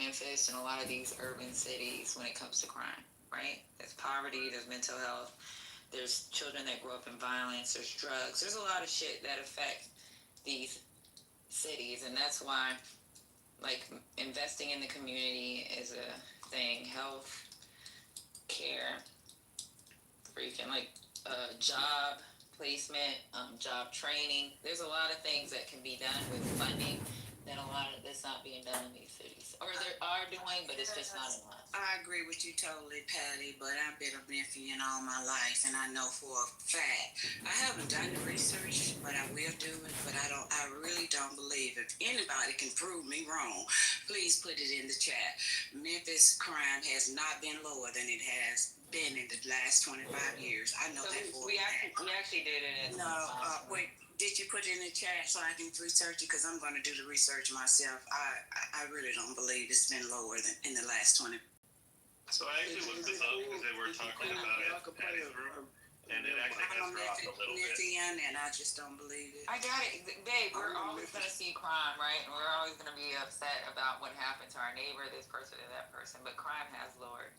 Memphis and a lot of these urban cities when it comes to crime, right? There's poverty, there's mental health, there's children that grow up in violence, there's drugs, there's a lot of shit that affect these cities, and that's why, like, investing in the community is a thing. Health care, freaking, like, job placement, job training. There's a lot of things that can be done with funding that a lot of that's not being done in these cities, or they are doing, but it's just not enough. I agree with you totally, Patty, but I've been a Memphian all my life, and I know for a fact. I haven't done the research, but I will do it. But I really don't believe. If anybody can prove me wrong, please put it in the chat. Memphis crime has not been lower than it has been in the last 25 years. I know so that for we actually did it. No, wait. Did you put it in the chat so I can research it? Because I'm going to do the research myself. I really don't believe it's been lower than in the last 20. So I actually looked this up because they were talking about it at his room, and it actually has dropped a little bit. And I just don't believe it. I got it. Babe, we're always going to see crime, right? And we're always going to be upset about what happened to our neighbor, this person and that person, but crime has lowered.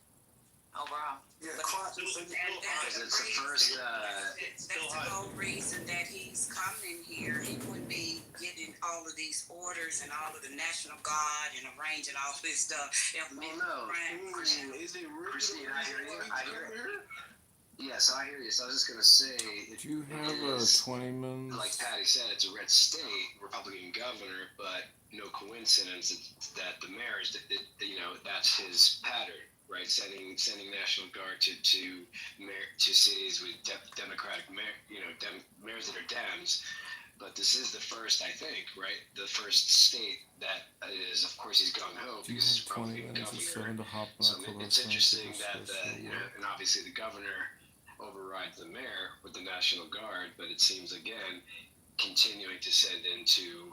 Overall. Yeah, crime. It's the first. That's the whole reason that he's coming here. He wouldn't be getting all of these orders and all of the National Guard and arranging all this stuff. No, Christine, I hear you. Yes, I hear you. So I was just going to say, do you have a 20 minutes? Like Patty said, it's a red state, Republican governor, but no coincidence that the mayor is, that's his pattern, right? Sending National Guard to cities with Democratic mayors that are Dems. But this is the first, I think, right? The first state that is, of course, he's going home because he's Republican governor. So it's interesting that and obviously the governor overrides the mayor with the National Guard, but it seems again continuing to send into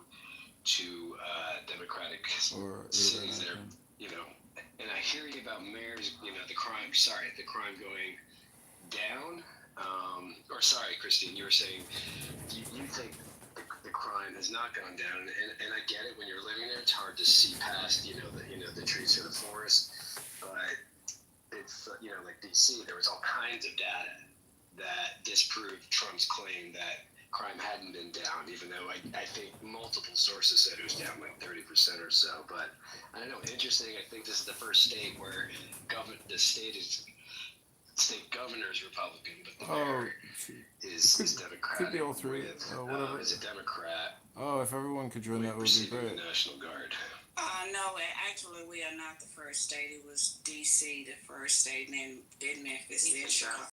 Democratic cities that are, and I hear you about mayors, the crime going down. Christine, you were saying you think the crime has not gone down, and I get it. When you're living there, it's hard to see past, the trees to the forest, but it's, like DC, there was all kinds of data that disproved Trump's claim that crime hadn't been down, even though I think multiple sources said it was down like 30% or so. But I don't know, interesting. I think this is the first state where the state governor is Republican, but the mayor is Democratic. Could be all three. Whatever. Is a Democrat. Oh, if everyone could join, that would be great. The National Guard. No, actually, we are not the first state. It was D.C., the first state, and then Memphis, then Chicago.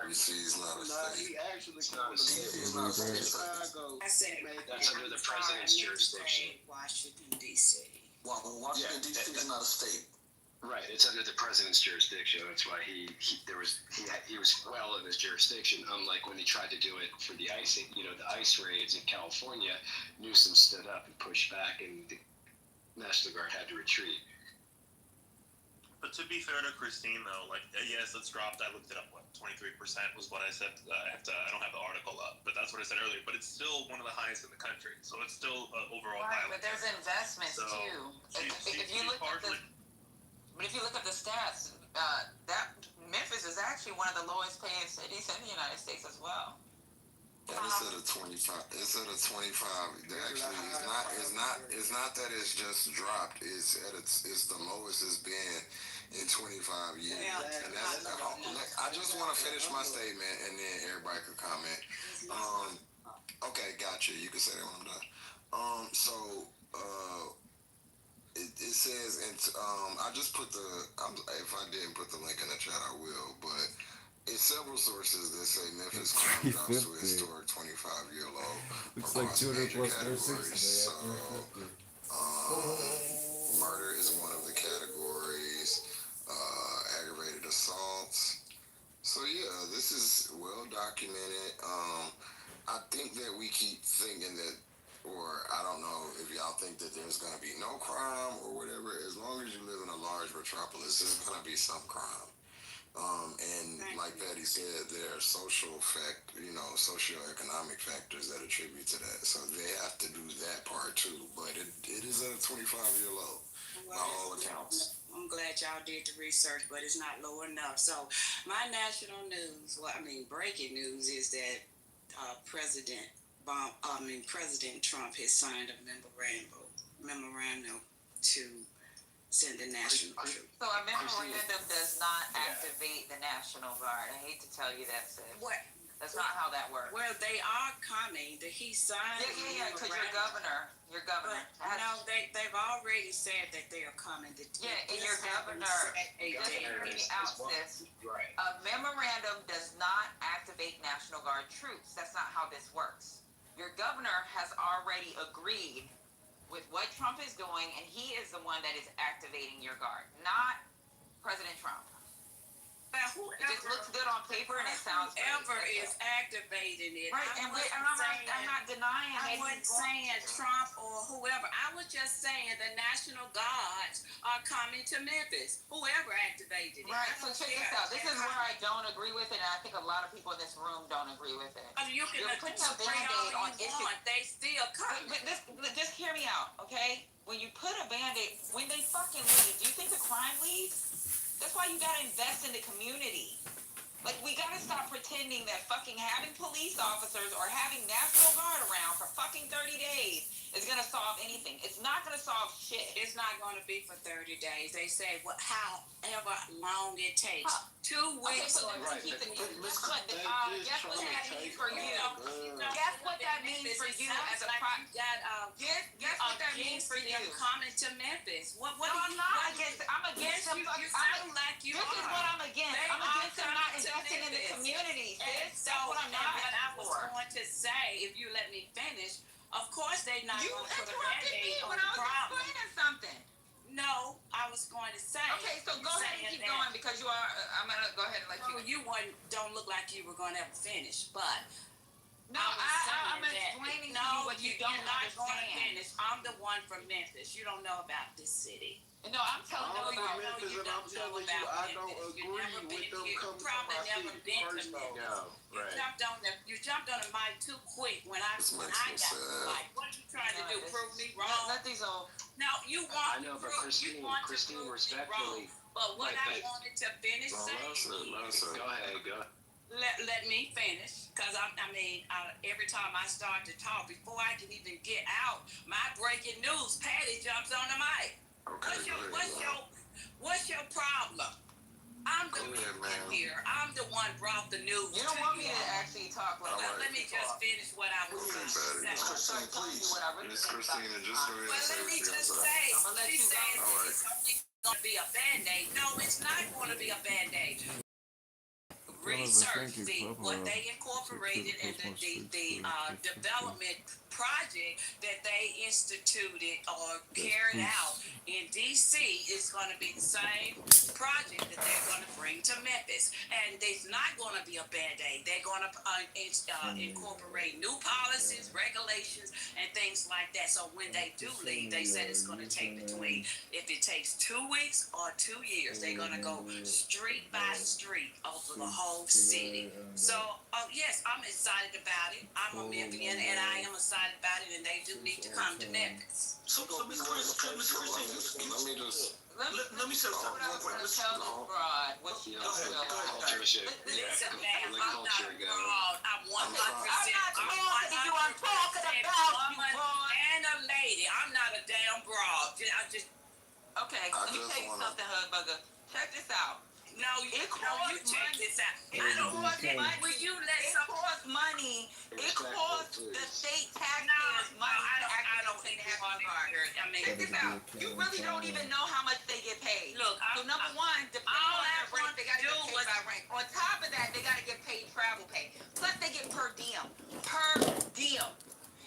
D.C.'s not a state. He actually called Chicago. I said that's under the president's jurisdiction. Washington, D.C. Washington, D.C. is not a state. Right, it's under the president's jurisdiction. That's why he was well in his jurisdiction. Unlike when he tried to do it for the ice raids in California, Newsom stood up and pushed back, and the National Guard had to retreat. But to be fair to Christine, though, yes, it's dropped. I looked it up. 23% was what I said. I don't have the article up, but that's what I said earlier. But it's still one of the highest in the country, so it's still overall. Right, but there's investments too. If you look at the stats, that Memphis is actually one of the lowest paying cities in the United States as well. And it's at a 25. It's at a 25. Actually, it's not that it's just dropped. It's the lowest it's been in 25 years. And that's, I just want to finish my statement, and then everybody could comment. Okay, gotcha. You can say that when I'm done. It says, and I just put if I didn't put the link in the chat, I will, but it's several sources that say Memphis crime drops to a historic 25-year low. Looks like 200 plus categories. So, murder is one of the categories. Aggravated assaults. So yeah, this is well documented. I think that we keep thinking that, or I don't know if y'all think that there's going to be no crime or whatever. As long as you live in a large metropolis, there's going to be some crime. And like Patty said, there are socioeconomic factors that attribute to that. So they have to do that part too. But it is a 25-year low. by all accounts. I'm glad y'all did the research, but it's not low enough. So my national news, breaking news is that President Trump has signed a memorandum to send the national troops. So a memorandum does not activate the National Guard. I hate to tell you that, sis. What? That's not how that works. Well, they are coming. He signed. Yeah, because your governor. No, they've already said that they are coming. And your governor. Just hear me out, sis. Right. A memorandum does not activate National Guard troops. That's not how this works. Your governor has already agreed with what Trump is doing, and he is the one that is activating your guard, not President Trump. It just looks good on paper and it sounds great. Whoever is activating it. Right, I'm not denying I wasn't saying Trump or whoever. I was just saying the National Guards are coming to Memphis. Whoever activated it. Right, so check this out. This is where I don't agree with it, and I think a lot of people in this room don't agree with it. You can You're putting a Band-Aid on issues. They still coming. But just hear me out, okay? When you put a Band-Aid, when they fucking leave, do you think the crime leaves? That's why you gotta invest in the community. Like, we gotta stop pretending that fucking having police officers or having National Guard around for fucking 30 days is gonna solve anything. It's not gonna solve shit. It's not gonna be for 30 days. They say however long it takes. 2 weeks. Guess what that means for you? Guess what that means for you as a Guess what that means for you? Coming to Memphis. What no, I'm not against. I'm against them. You sound like you This is what I'm against. I'm against them not investing in the community. Sis. That's what I'm not I was going to say, if you let me finish, of course they're not You going to put a interrupted me Band-Aid on when the I was problem. explaining something. No, I was going to say. Okay, so go ahead and keep going because you are. I'm gonna go ahead and let you. Don't look like you were going to ever finish, but. No, I'm explaining to you what you don't not going to understand. finish. I'm the one from Memphis. You don't know about this city. No, I'm telling you about Memphis, and I'm telling you, I don't agree with them coming to my city. First off, You jumped on the mic too quick when I got the mic. What are you trying to do? Prove me wrong? Let these old. No, you want. I know, but Christine, respectfully. But what I wanted to finish saying. Go ahead. Let me finish, because every time I start to talk, before I can even get out my breaking news, Patty jumps on the mic. Okay, What's your problem? I'm the one here. I'm the one brought the news. You don't want me to actually talk like that. Let me just finish what I was going to say. Christine, please. Miss Christina, just go ahead and But say let me what just you're say, saying. she said it's only going to be a Band-Aid. No, it's not going to be a Band-Aid. Research what they incorporated in the development project that they instituted or carried out in D.C. is going to be the same project that they're going to bring to Memphis. And it's not going to be a Band-Aid. They're going to incorporate new policies, regulations, and things like that. So when they do leave, they said it's going to take between, if it takes 2 weeks or 2 years, they're going to go street by street over the whole city. So, yes, I'm excited about it. I'm a Memphian, and I am excited about it, and they do need to come to Memphis. So Miss Christine, let me say something real quick. Tell this broad what she knows. Culture shit. Listen, ma'am, I'm not Culture a go. broad. I'm 100%. I'm not talking to you. I'm talking about you, broad. And a lady. I'm not a damn broad. Okay, let me tell you something, Hudbugger. Check this out. No, you check this out. I don't want that. Will you let It costs money. It costs the state taxpayers money. I don't think that's hard. Check this out. You really don't even know how much they get paid. Look, so number one, depending on their rank, they gotta get paid by rank. On top of that, they gotta get paid travel pay. Plus, they get per diem. Per diem.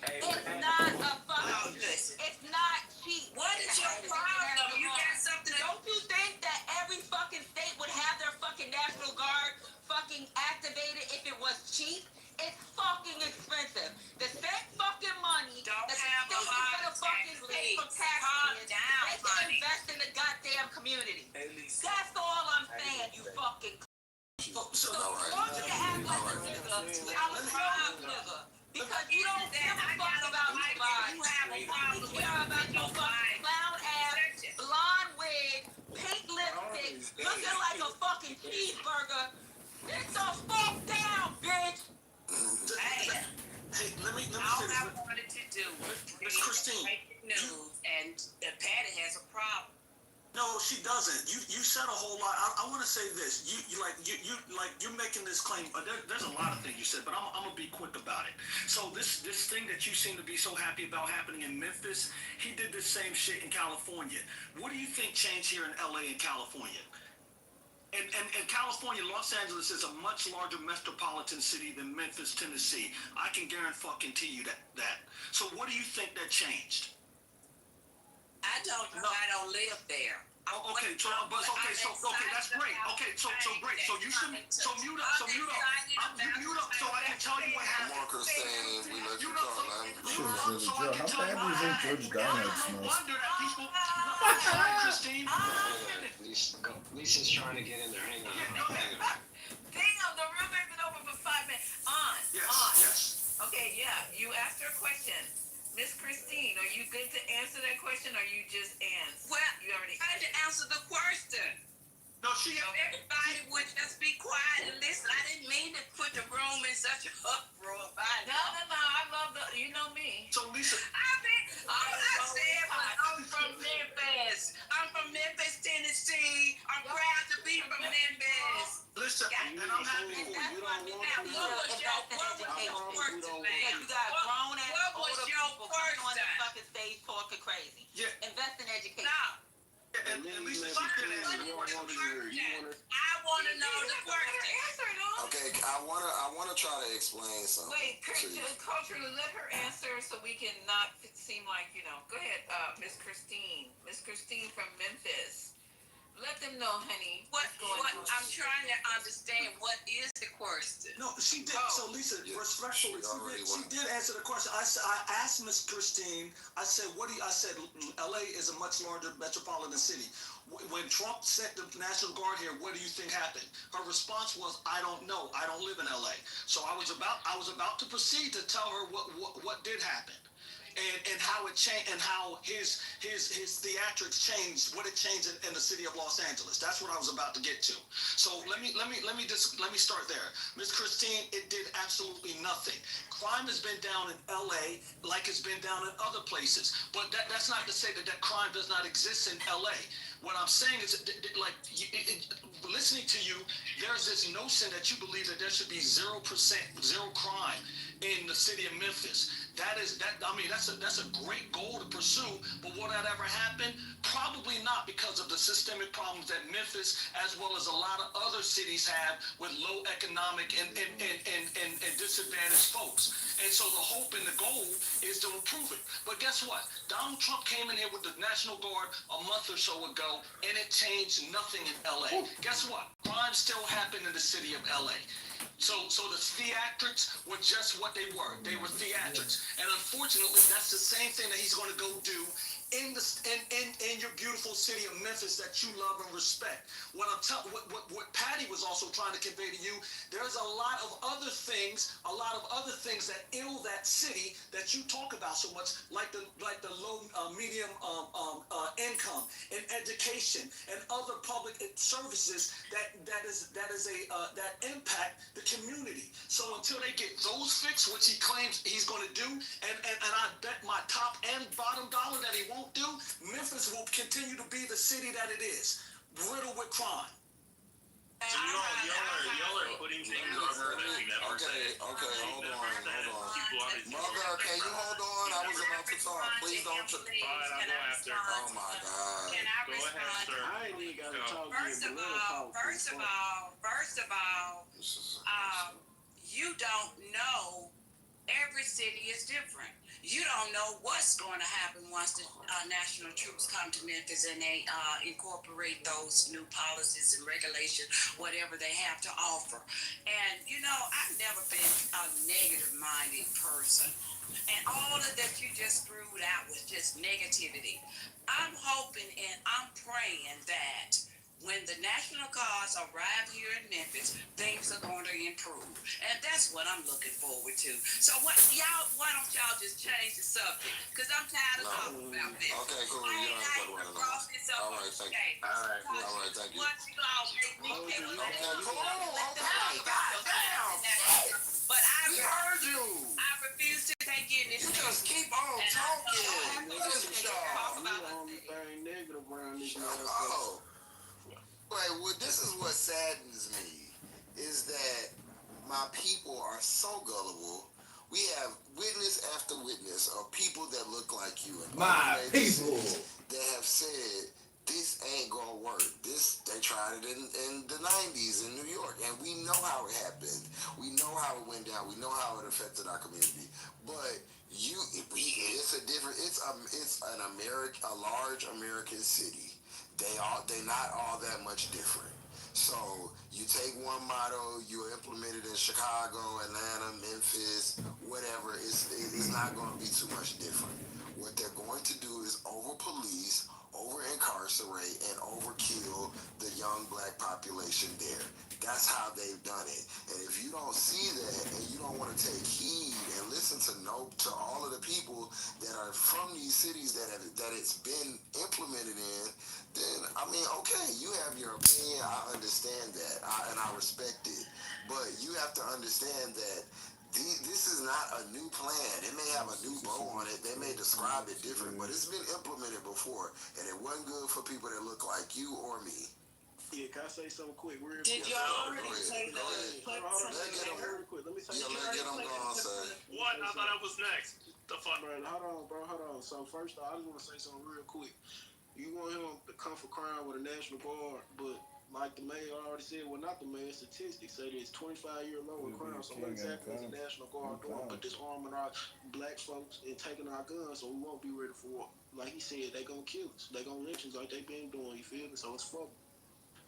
It's not a fucking. It's not cheap. What is your problem? You got something? Don't you think that every fucking state would have their fucking National Guard fucking activated if it was cheap? It's fucking expensive. The same fucking money Don't that the have a state is heart gonna fucking attack, pay for please. taxes, Calm down, they can honey. invest in the goddamn community. That's all I'm saying, you fucking. So want you to act like a nigga, I'm a proud nigga. Because you don't give a fuck about nobody. You have a problem. You care about your fucking clown ass, blind Hey, let me All say this. I wanted to do was Miss Christine, break news, and Patty has a problem. no, she doesn't. You said a whole lot. I want to say this. You're making this claim. There's a lot of things you said, but I'm gonna be quick about it. So this thing that you seem to be so happy about happening in Memphis, he did the same shit in California. What do you think changed here in LA and California? And California, Los Angeles is a much larger metropolitan city than Memphis, Tennessee. I can guarantee you that. So what do you think that changed? I don't know. I don't live there. Okay, that's great. Okay, so great. So you should mute up. You mute up so I can tell you what happened. Come on, Christine, we let you talk, man. How bad do you think George Dynamite smells? Christine. Lisa's trying to get in there. Hang on. Damn, the room has been open for 5 minutes. Yes. Okay, yeah. You asked her a question. Miss Christine, are you good to answer that question, or you just answer? Well, you already tried to answer the question. No, everybody would just be quiet and listen. I didn't mean to put the room in such an uproar. No. I love you know me. So Lisa, all I said was I'm from Memphis. I'm from Memphis, Tennessee. I'm proud to be from Memphis. listen, and I'm happy for you. What was your question? On the fucking stage talking crazy. Yeah. Invest in education. And Lisa, she did answer the question. I want to know the question. Okay, I wanna try to explain something. Wait, to you. culturally, let her answer so we can not seem like, go ahead, Miss Christine. Miss Christine from Memphis. Let them know, honey. What I'm trying to understand, what is the question? No, she did. So Lisa, respectfully, she did answer the question. I asked Miss Christine. I said, I said, LA is a much larger metropolitan city. When Trump sent the National Guard here, what do you think happened? Her response was, I don't know. I don't live in LA. So I was about to proceed to tell her what did happen. And how it changed, and how his theatrics changed, what it changed in the city of Los Angeles. That's what I was about to get to. So let me start there. Miss Christine, it did absolutely nothing. Crime has been down in LA like it's been down in other places, but that's not to say that crime does not exist in LA. What I'm saying is, listening to you, there's this notion that you believe that there should be 0% crime in the city of Memphis. That's a great goal to pursue, but will that ever happen? Probably not, because of the systemic problems that Memphis, as well as a lot of other cities, have with low economic and disadvantaged folks. And so the hope and the goal is to improve it. But guess what? Donald Trump came in here with the National Guard a month or so ago, and it changed nothing in LA. Guess what? Crime still happened in the city of LA. So the theatrics were just what they were. They were theatrics. And unfortunately, that's the same thing that he's going to go do in your beautiful city of Memphis that you love and respect. What Patty was also trying to convey to you, there's a lot of other things that ill that city that you talk about so much, like the low medium income and education and other public services that impact the community. So until they get those fixed, which he claims he's going to do, and I bet my top and bottom dollar that he won't do, Memphis will continue to be the city that it is, riddled with crime. So y'all are putting things on her that she never said. Okay, hold on. Mother, can you hold on? I was about to talk. Please don't. Fine, I'll go after. Oh my God. Can I Go respond? ahead, sir. I ain't even got to talk to First you. of all, you don't know. Every city is different. You don't know what's going to happen once the national troops come to Memphis and they incorporate those new policies and regulations, whatever they have to offer. And, I've never been a negative-minded person. And all of that you just threw out was just negativity. I'm hoping and I'm praying that when the National Guards arrive here in Memphis, things are going to improve. And that's what I'm looking forward to. So why don't y'all just change the subject? Because I'm tired of talking about this. Okay, cool. You don't have to talk about it no more. All right, thank you. All right, thank you. Once you all make me feel Okay, come on. okay, goddamn. But We heard you. I refuse to take in this. You just keep on talking. Talk about the only thing negative around this Oh. Wait, well, this is what saddens me, is that my people are so gullible. We have witness after witness of people that look like you and My people that have said this ain't gonna work. They tried it in the 90s in New York, and we know how it happened. We know how it went down. We know how it affected our community. But it's a large American city. They not all that much different. So you take one model, you implement it in Chicago, Atlanta, Memphis, whatever. It's not going to be too much different. What they're going to do is over-police, over-incarcerate, and overkill the young black population there. That's how they've done it. And if you don't see that, and you don't want to take heed and listen to all of the people that are from these cities that it's been implemented in, then I mean, okay, you have your opinion. I understand that, and I respect it. But you have to understand that this is not a new plan. It may have a new bow on it. They may describe it different, but it's been implemented before, and it wasn't good for people that look like you or me. Yeah, can I say something quick? Did y'all already say that? Let's get them going, sir. What? I thought I was next. The fuck? Bro, hold on. So first off, I just want to say something real quick. You want him to come for crime with a National Guard, but like the mayor already said, well, not the mayor, statistics say that it's 25-year low in crime. So what exactly is the National Guard doing? But disarming our black folks and taking our guns, so we won't be ready for war. Like he said, they gonna kill us. They gonna lynch us like they been doing. You feel me? So it's fuck.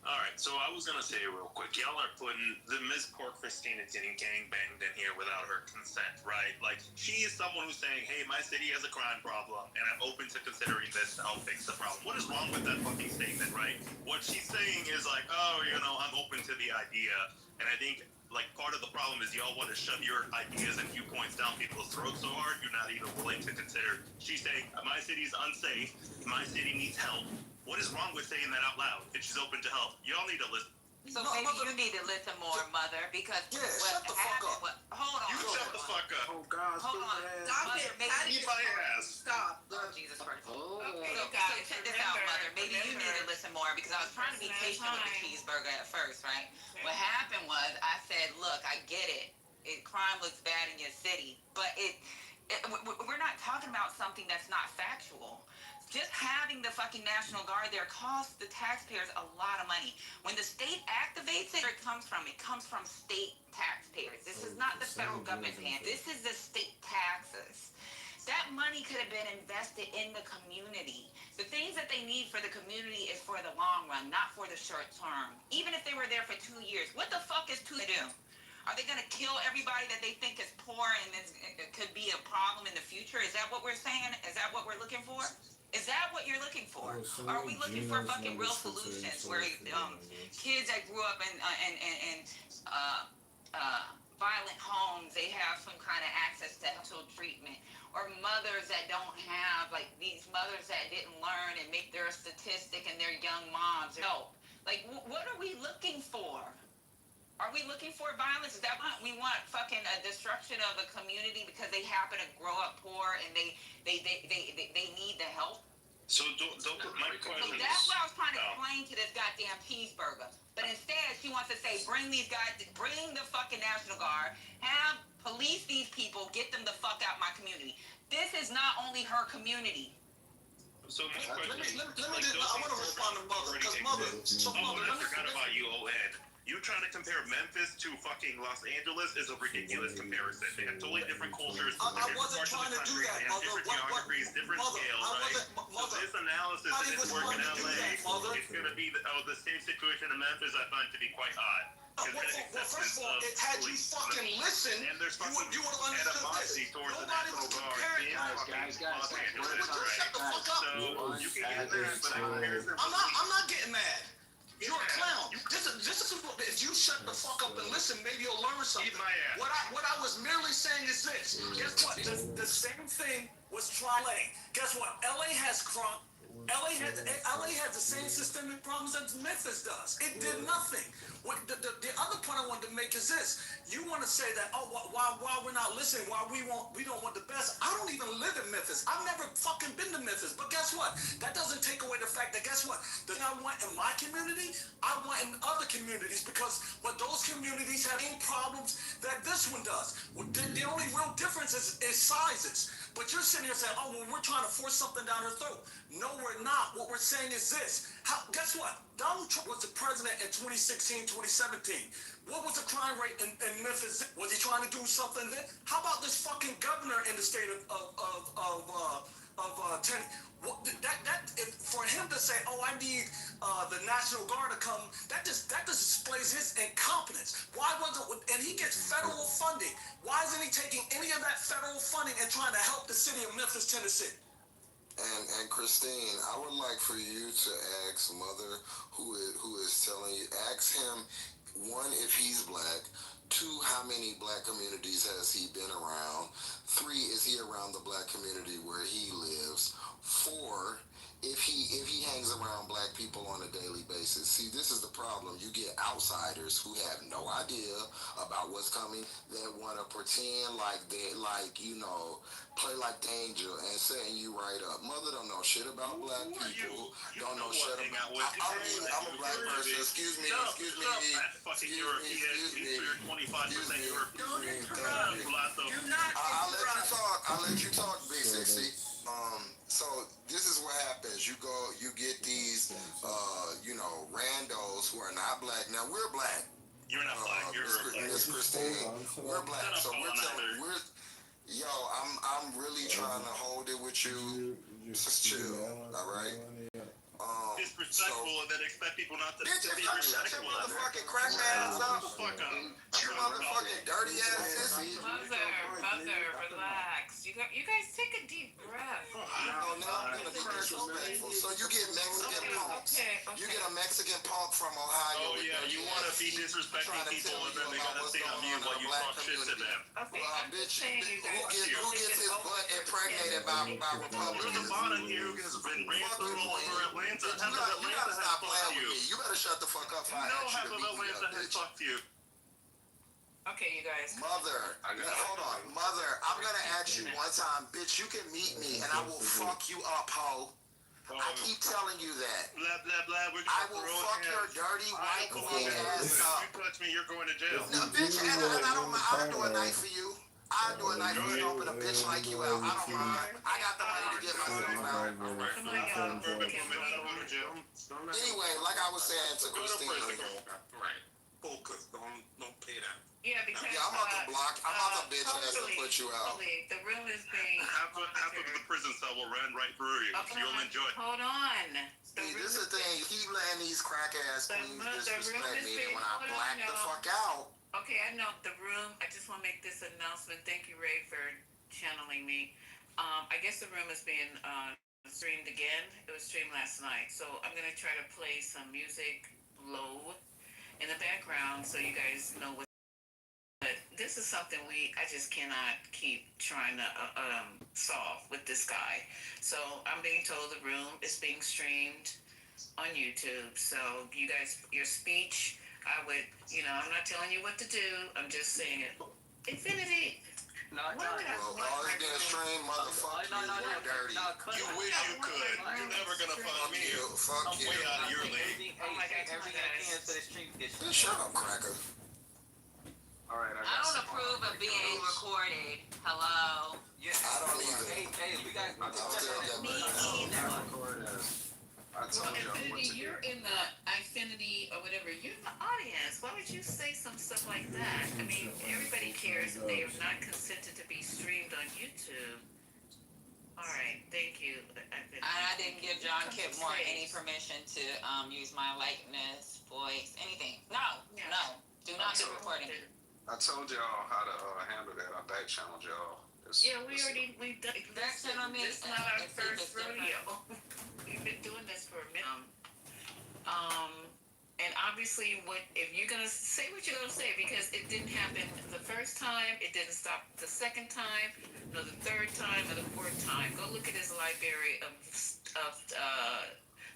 All right, so I was gonna say real quick, y'all are putting the Miss Poor Christine is getting gangbanged in here without her consent, right? Like, she is someone who's saying, hey, my city has a crime problem, and I'm open to considering this to help fix the problem. What is wrong with that fucking statement, right? What she's saying is like, oh, I'm open to the idea, and I think, like, part of the problem is y'all want to shove your ideas and viewpoints down people's throats so hard, you're not even willing to consider. She's saying, my city's unsafe, my city needs help. What is wrong with saying that out loud? If she's open to help, y'all need to listen. So maybe you need to listen more, Mother, because shut the fuck up. Hold on. You shut the fuck up. Oh, God. Hold on. Mother, Eat my ass. Stop. Oh, Jesus Christ. Okay, So guys, check this out, Mother. Maybe you need to listen more, because I was trying to be patient with the cheeseburger at first, right? What happened was I said, look, I get it. Crime looks bad in your city, but we're not talking about something that's not factual. Just having the fucking National Guard there costs the taxpayers a lot of money. When the state activates it, where it comes from state taxpayers. This is not the federal government paying. This is the state taxes. That money could have been invested in the community. The things that they need for the community is for the long run, not for the short term. Even if they were there for 2 years, what the fuck is 2 to do? Are they going to kill everybody that they think is poor and it could be a problem in the future? Is that what we're saying? Is that what we're looking for? Is that what you're looking for? Or are we looking for fucking real solutions where kids that grew up in violent homes, they have some kind of access to mental treatment? Or mothers that don't have, like these mothers that didn't learn and make their statistic and their young moms help? Like, what are we looking for? Are we looking for violence? Is that what we want? Fucking a destruction of a community because they happen to grow up poor and they need the help? So don't my question. That's what I was trying to explain to this goddamn cheeseburger. But instead, she wants to say, bring the fucking National Guard, have police these people, get them the fuck out my community. This is not only her community. So my question I want to respond to Mother, because Mother. I forgot about you, old head. You trying to compare Memphis to fucking Los Angeles is a ridiculous comparison. They have totally different cultures. I wasn't trying to do that, They have different geographies, different scales, right? So this analysis that didn't work in LA, it's going to be the same situation in Memphis. I find to be quite odd. Well, first of all, had you fucking listened, you would have understood this. Nobody was comparing Guys. Los Angeles, Shut the fuck up. So you can get mad, but I'm not getting mad. You shut the fuck up and listen, maybe you'll learn something. Eat my ass. What I was merely saying is this. Guess what? The same thing was tried. Guess what? LA has crime. LA has the same systemic problems that Memphis does. It did nothing. The other point I wanted to make is this: you want to say that why we're not listening, why we don't want the best. I don't even live in Memphis. I've never fucking been to Memphis. But guess what? That doesn't take away the fact that guess what? The thing I want in my community, I want in other communities because those communities have any problems that this one does. The only real difference is sizes. But you're sitting here saying, well, we're trying to force something down her throat. No, we're not. What we're saying is this. Guess what? Donald Trump was the president in 2016, 2017. What was the crime rate in Memphis? Was he trying to do something then? How about this fucking governor in the state of Tennessee? For him to say, I need the National Guard to come, that just displays his incompetence. Why wasn't, and he gets federal funding. Why isn't he taking any of that federal funding and trying to help the city of Memphis, Tennessee? And Christine, I would like for you to ask Mother, who is telling you, ask him, one, if he's black. Two, how many black communities has he been around? Three, is he around the black community where he lives? Four, if he hangs around black people on a daily basis. See, this is the problem. You get outsiders who have no idea about what's coming that want to pretend like they play like the angel and setting you right up. Mother don't know shit about black people. Don't know shit about. I'm a black person. Excuse me. Excuse me. Fucking European. You're 25% European. I'll let you talk, B60. So this is what happens. You get these, randos who are not black. Now we're black. You're not black. You're Miss Christine. We're black. So I'm really trying to hold it with you. Just chill, all right? Disrespectful and then expect people not to Bitch, be shut your respectful. motherfucking crack ass up. Fuck up. You motherfucking dirty ass sissy. Mother, relax. You guys take a deep breath. No, I'm gonna be disrespectful. So you get Mexican punks. Okay. You get a Mexican punk from Ohio. Oh yeah, you want to be disrespecting people and then they gotta stay on mute while you talk shit to them. Okay, I'm just saying you guys. Who gets his butt impregnated by Republicans? You're the bottom here who has been ran through all over Atlanta. You gotta stop playing with me. You better shut the fuck up. Half of Atlanta has fucked you. Okay, you guys. Mother, hold on. Mother, I'm gonna ask you one time, bitch, you can meet me and I will fuck you up, ho. I keep telling you that. Blah, blah, blah. I will fuck your dirty white queen ass up. If you touch me, you're going to jail. No, bitch, and I'll do a night for you. I'll do a night for you, open a bitch like you out. I don't mind. I got the money to get myself out. Anyway, like I was saying to Christina. Right. Focus. Don't pay that. Yeah, because I'm about to block. I'm about to bitch ass and put you out. The room is being. Half of the prison cell will run right through you. You'll enjoy it. Hold on. See, this is the thing. You keep letting these crack ass queens disrespect me, and when I black the fuck out. Okay, I know the room. I just want to make this announcement. Thank you, Ray, for channeling me. I guess the room is being streamed again. It was streamed last night, so I'm gonna try to play some music low in the background so you guys know what. But this is something I just cannot keep trying to solve with this guy. So I'm being told the room is being streamed on YouTube. So you guys, your speech, I would, I'm not telling you what to do. I'm just saying it. Infinity. Well, all it's being streamed, motherfucker, you're dirty. You wish you could. You're never gonna find me. Fuck you. I'm way out of your league. Oh my God, everything I can for the stream gets Shut up, cracker. All right, I don't approve of being recorded. Hello. Yeah. I don't either. Hey, we got. Me either. I told y'all what Infinity, to do. you're in the Infinity or whatever. You're in the audience. Why would you say some stuff like that? I mean, everybody cares that they are not consented to be streamed on YouTube. All right, thank you. I didn't give John Kipmore any permission to use my likeness, voice, anything. No. Do not do recording. I told y'all how to handle that. I back channeled y'all. We've done. Back channel me. This is not our first rodeo. We've been doing this for a minute. And obviously, if you're gonna say what you're gonna say, because it didn't happen the first time, it didn't stop the second time, nor the third time, or the fourth time. Go look at his library of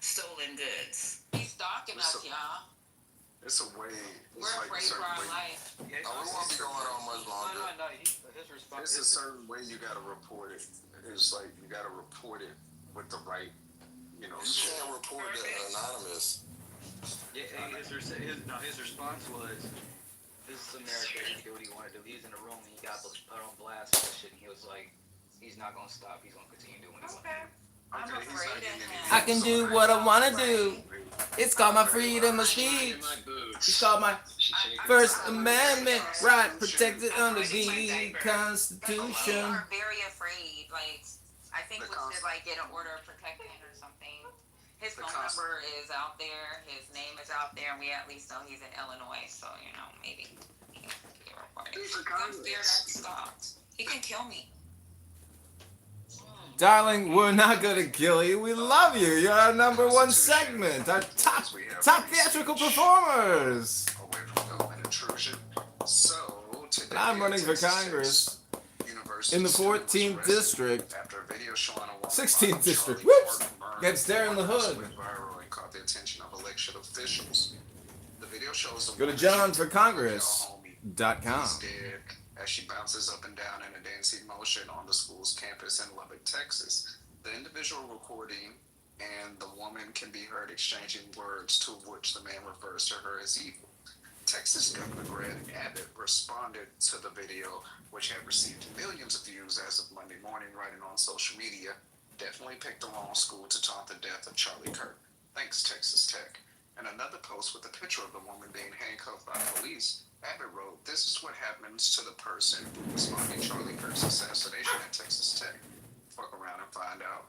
stolen goods. He's stalking us, y'all. It's a way. We're afraid for our life. We won't be going on much longer. His response. It's a certain way you gotta report it. It's like you gotta report it with the right, You can't report the anonymous. Yeah, his response was, "This is America. He can do what he wanted to do." He was in the room and he got put on blast and shit. And he was like, "He's not gonna stop. He's gonna continue doing what he wants to do." I'm afraid of him. I can do what I want to do. It's called my freedom of speech. It's called my First Amendment right protected under the Constitution. People are very afraid. Like, I think we should get an order of protection or something. His phone number is out there. His name is out there, and we at least know he's in Illinois. So maybe he can get reported. I'm scared I'm stopped. He can kill me. Darling, we're not gonna kill you. We love you. You're our number one segment. Our top theatrical performers. away from government intrusion. So today, I'm running for Texas Congress University in the student was 14th arrested district. after a video showing a woman 16th body district. Charlie Whoops. Park Gets there in the burned hood. went viral and caught the attention of election officials. The video shows a Go to woman shooting johnforcongress.com. He's dead as she bounces up and down in a dancing motion on the school's campus in Lubbock, Texas. The individual recording and the woman can be heard exchanging words, to which the man refers to her as evil. Texas Governor Greg Abbott responded to the video, which had received millions of views as of Monday morning, writing on social media, "Definitely picked the wrong school to taunt the death of Charlie Kirk. Thanks, Texas Tech." And another post with a picture of the woman being handcuffed by police, Abbott wrote, "This is what happens to the person who was funding Charlie Kirk's assassination at Texas Tech. Fuck around and find out."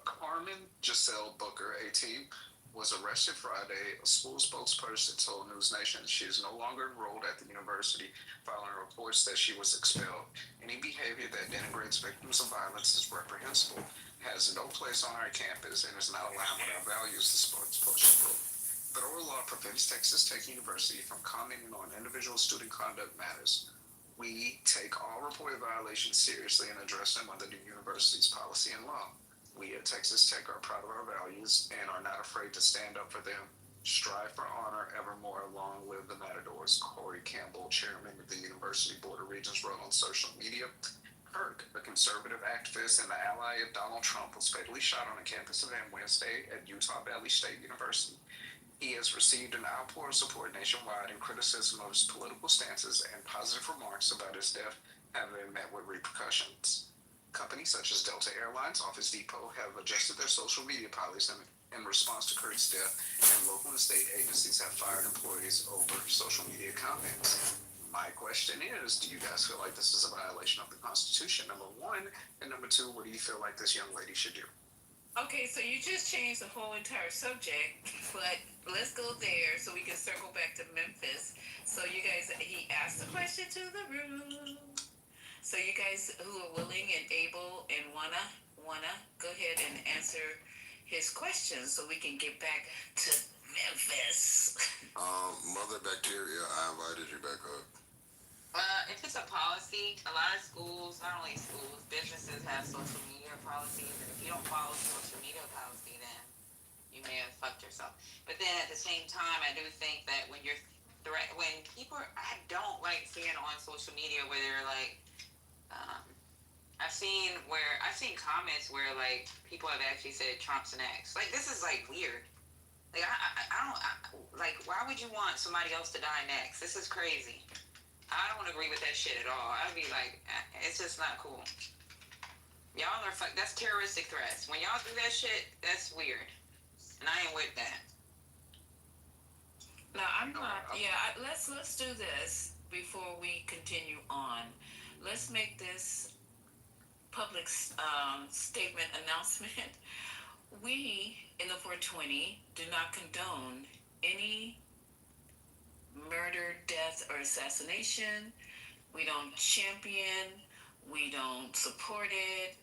Carmen Giselle Booker, 18, was arrested Friday. A school spokesperson told News Nation she is no longer enrolled at the university following reports that she was expelled. "Any behavior that denigrates victims of violence is reprehensible, has no place on our campus, and is not aligned with our values," the spokesperson wrote. Federal law prevents Texas Tech University from commenting on individual student conduct matters. "We take all reported violations seriously and address them under the university's policy and law. We at Texas Tech are proud of our values and are not afraid to stand up for them. Strive for honor evermore. Long live the Matadors," Corey Campbell, chairman of the University Board of Regents, wrote on social media. Kirk, a conservative activist and the ally of Donald Trump, was fatally shot on a campus event Wednesday at Utah Valley State University. He has received an outpour of support nationwide, and criticism of his political stances and positive remarks about his death have been met with repercussions. Companies such as Delta Airlines, Office Depot have adjusted their social media policies in response to Kirk's death, and local and state agencies have fired employees over social media comments. My question is, do you guys feel like this is a violation of the Constitution, number one? And number two, what do you feel like this young lady should do? Okay, so you just changed the whole entire subject, but let's go there so we can circle back to Memphis. So you guys, he asked the question to the room. So you guys who are willing and able and wanna go ahead and answer his questions so we can get back to Memphis. Mother Bacteria, I invited you back up. If it's a policy, a lot of schools, not only schools, businesses have social media policies, and if you don't follow social media policy, then you may have fucked yourself. But then at the same time, I do think that when people, I don't like seeing on social media where they're like, I've seen comments where like people have actually said Trump's next. Like, this is like weird. Like I don't like, why would you want somebody else to die next? This is crazy. I don't agree with that shit at all. I'd be like, it's just not cool. Y'all are that's terroristic threats. When y'all do that shit, that's weird. And I ain't with that. No, I'm not. Yeah, let's do this before we continue on. Let's make this public statement announcement. We in the 420 do not condone any murder, death, or assassination. We don't champion. We don't support it.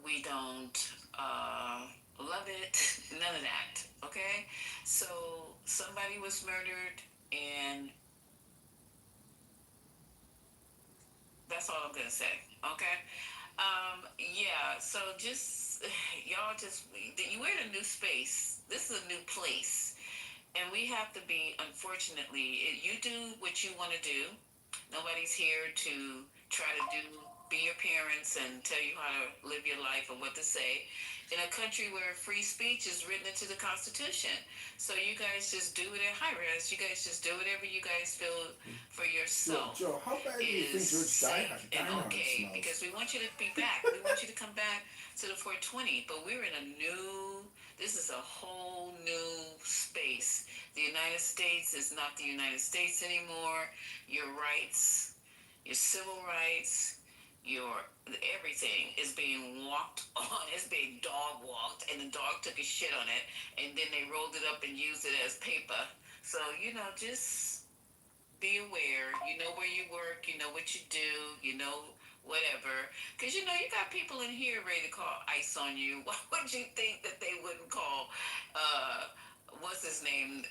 We don't love it. None of that. Okay? Okay, so somebody was murdered, and that's all I'm gonna say. Okay. Yeah. So just y'all just we're in a new space. This is a new place, and we have to be. Unfortunately, you do what you want to do. Nobody's here to try to be your parents and tell you how to live your life or what to say. In a country where free speech is written into the Constitution, so you guys just do it at high res. You guys just do whatever you guys feel for yourself Joe, how bad do you is think George safe and Deinhardt okay. smells? Because we want you to be back. We want you to come back to the 420. But we're in a new. This is a whole new space. The United States is not the United States anymore. Your rights, your civil rights, your everything is being walked on. It's being dog walked, and the dog took a shit on it, and then they rolled it up and used it as paper. So just be aware. You know where you work. You know what you do. You know whatever. Because you got people in here ready to call ICE on you. Why would you think that they wouldn't call? What's his name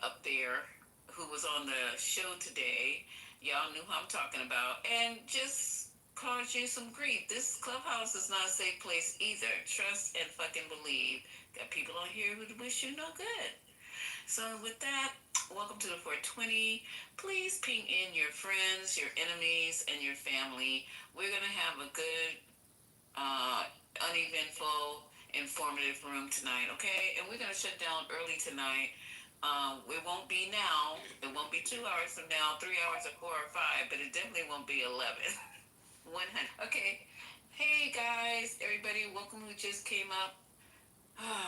up there? Who was on the show today? Y'all knew who I'm talking about, and just cause you some grief. This clubhouse is not a safe place either. Trust and fucking believe. Got people on here who wish you no good. So with that, welcome to the 420. Please ping in your friends, your enemies, and your family. We're gonna have a good, uneventful, informative room tonight, okay? And we're gonna shut down early tonight. It won't be now. It won't be 2 hours from now, 3 hours or 4 or 5, but it definitely won't be 11. 100. Okay. Hey guys, everybody, welcome who just came up.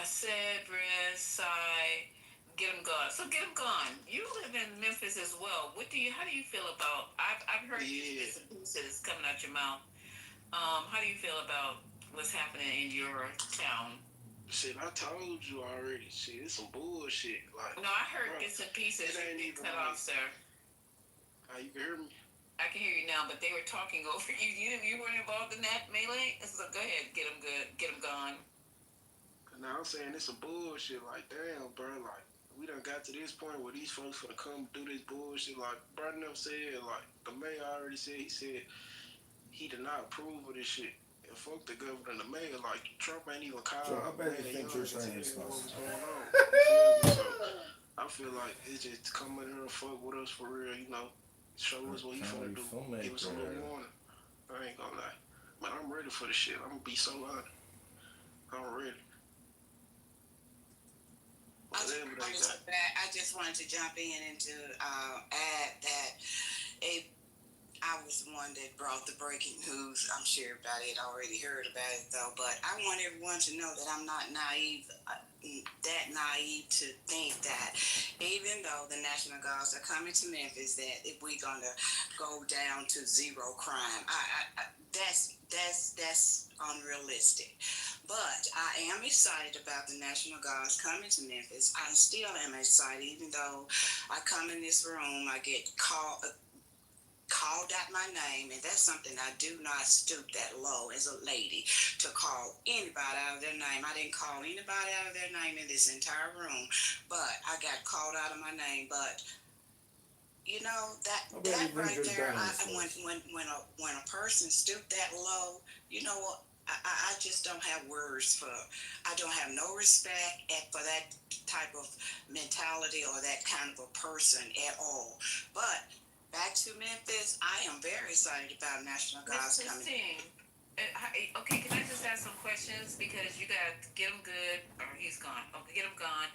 Cedric, Sai, get them gone. So get them gone. You live in Memphis as well. How do you feel about? I've heard bits and pieces coming out your mouth. How do you feel about what's happening in your town? Shit, I told you already. Shit, it's some bullshit. Like, no, I heard bits and pieces. It ain't You even cut off, sir. You can hear me? I can hear you now, but they were talking over you. You weren't involved in that melee? So go ahead, get them good, get them gone. Now I'm saying it's some bullshit. Like, damn, bro. Like, we done got to this point where these folks finna come do this bullshit. Like, bro, never said, like, the mayor already said, he did not approve of this shit. And fuck the governor and the mayor. Like, Trump ain't even called. Joe, how bad do you think George Deinhardt smells? what was going on. So, I feel like it's just come in here and fuck with us for real, show us what he finna do. Give us a little warning. I ain't gonna lie. Man, I'm ready for the shit. I'm gonna be so honest. I'm ready. I just wanted to jump in and to add that I was the one that brought the breaking news. I'm sure everybody had already heard about it though, but I want everyone to know that I'm not naive, to think that even though the National Guards are coming to Memphis, that if we're gonna go down to zero crime, that's unrealistic. But I am excited about the National Guards coming to Memphis. I still am excited, even though I come in this room, I get called out my name, and that's something I do not stoop that low as a lady to call anybody out of their name. I didn't call anybody out of their name in this entire room, but I got called out of my name. But that right there, when a person stoop that low, you know what? I just don't have words for. I don't have no respect for that type of mentality or that kind of a person at all. But back to Memphis, I am very excited about National Guards coming. Okay, can I just ask some questions? Because you got to get him good, or he's gone. Okay, get him gone,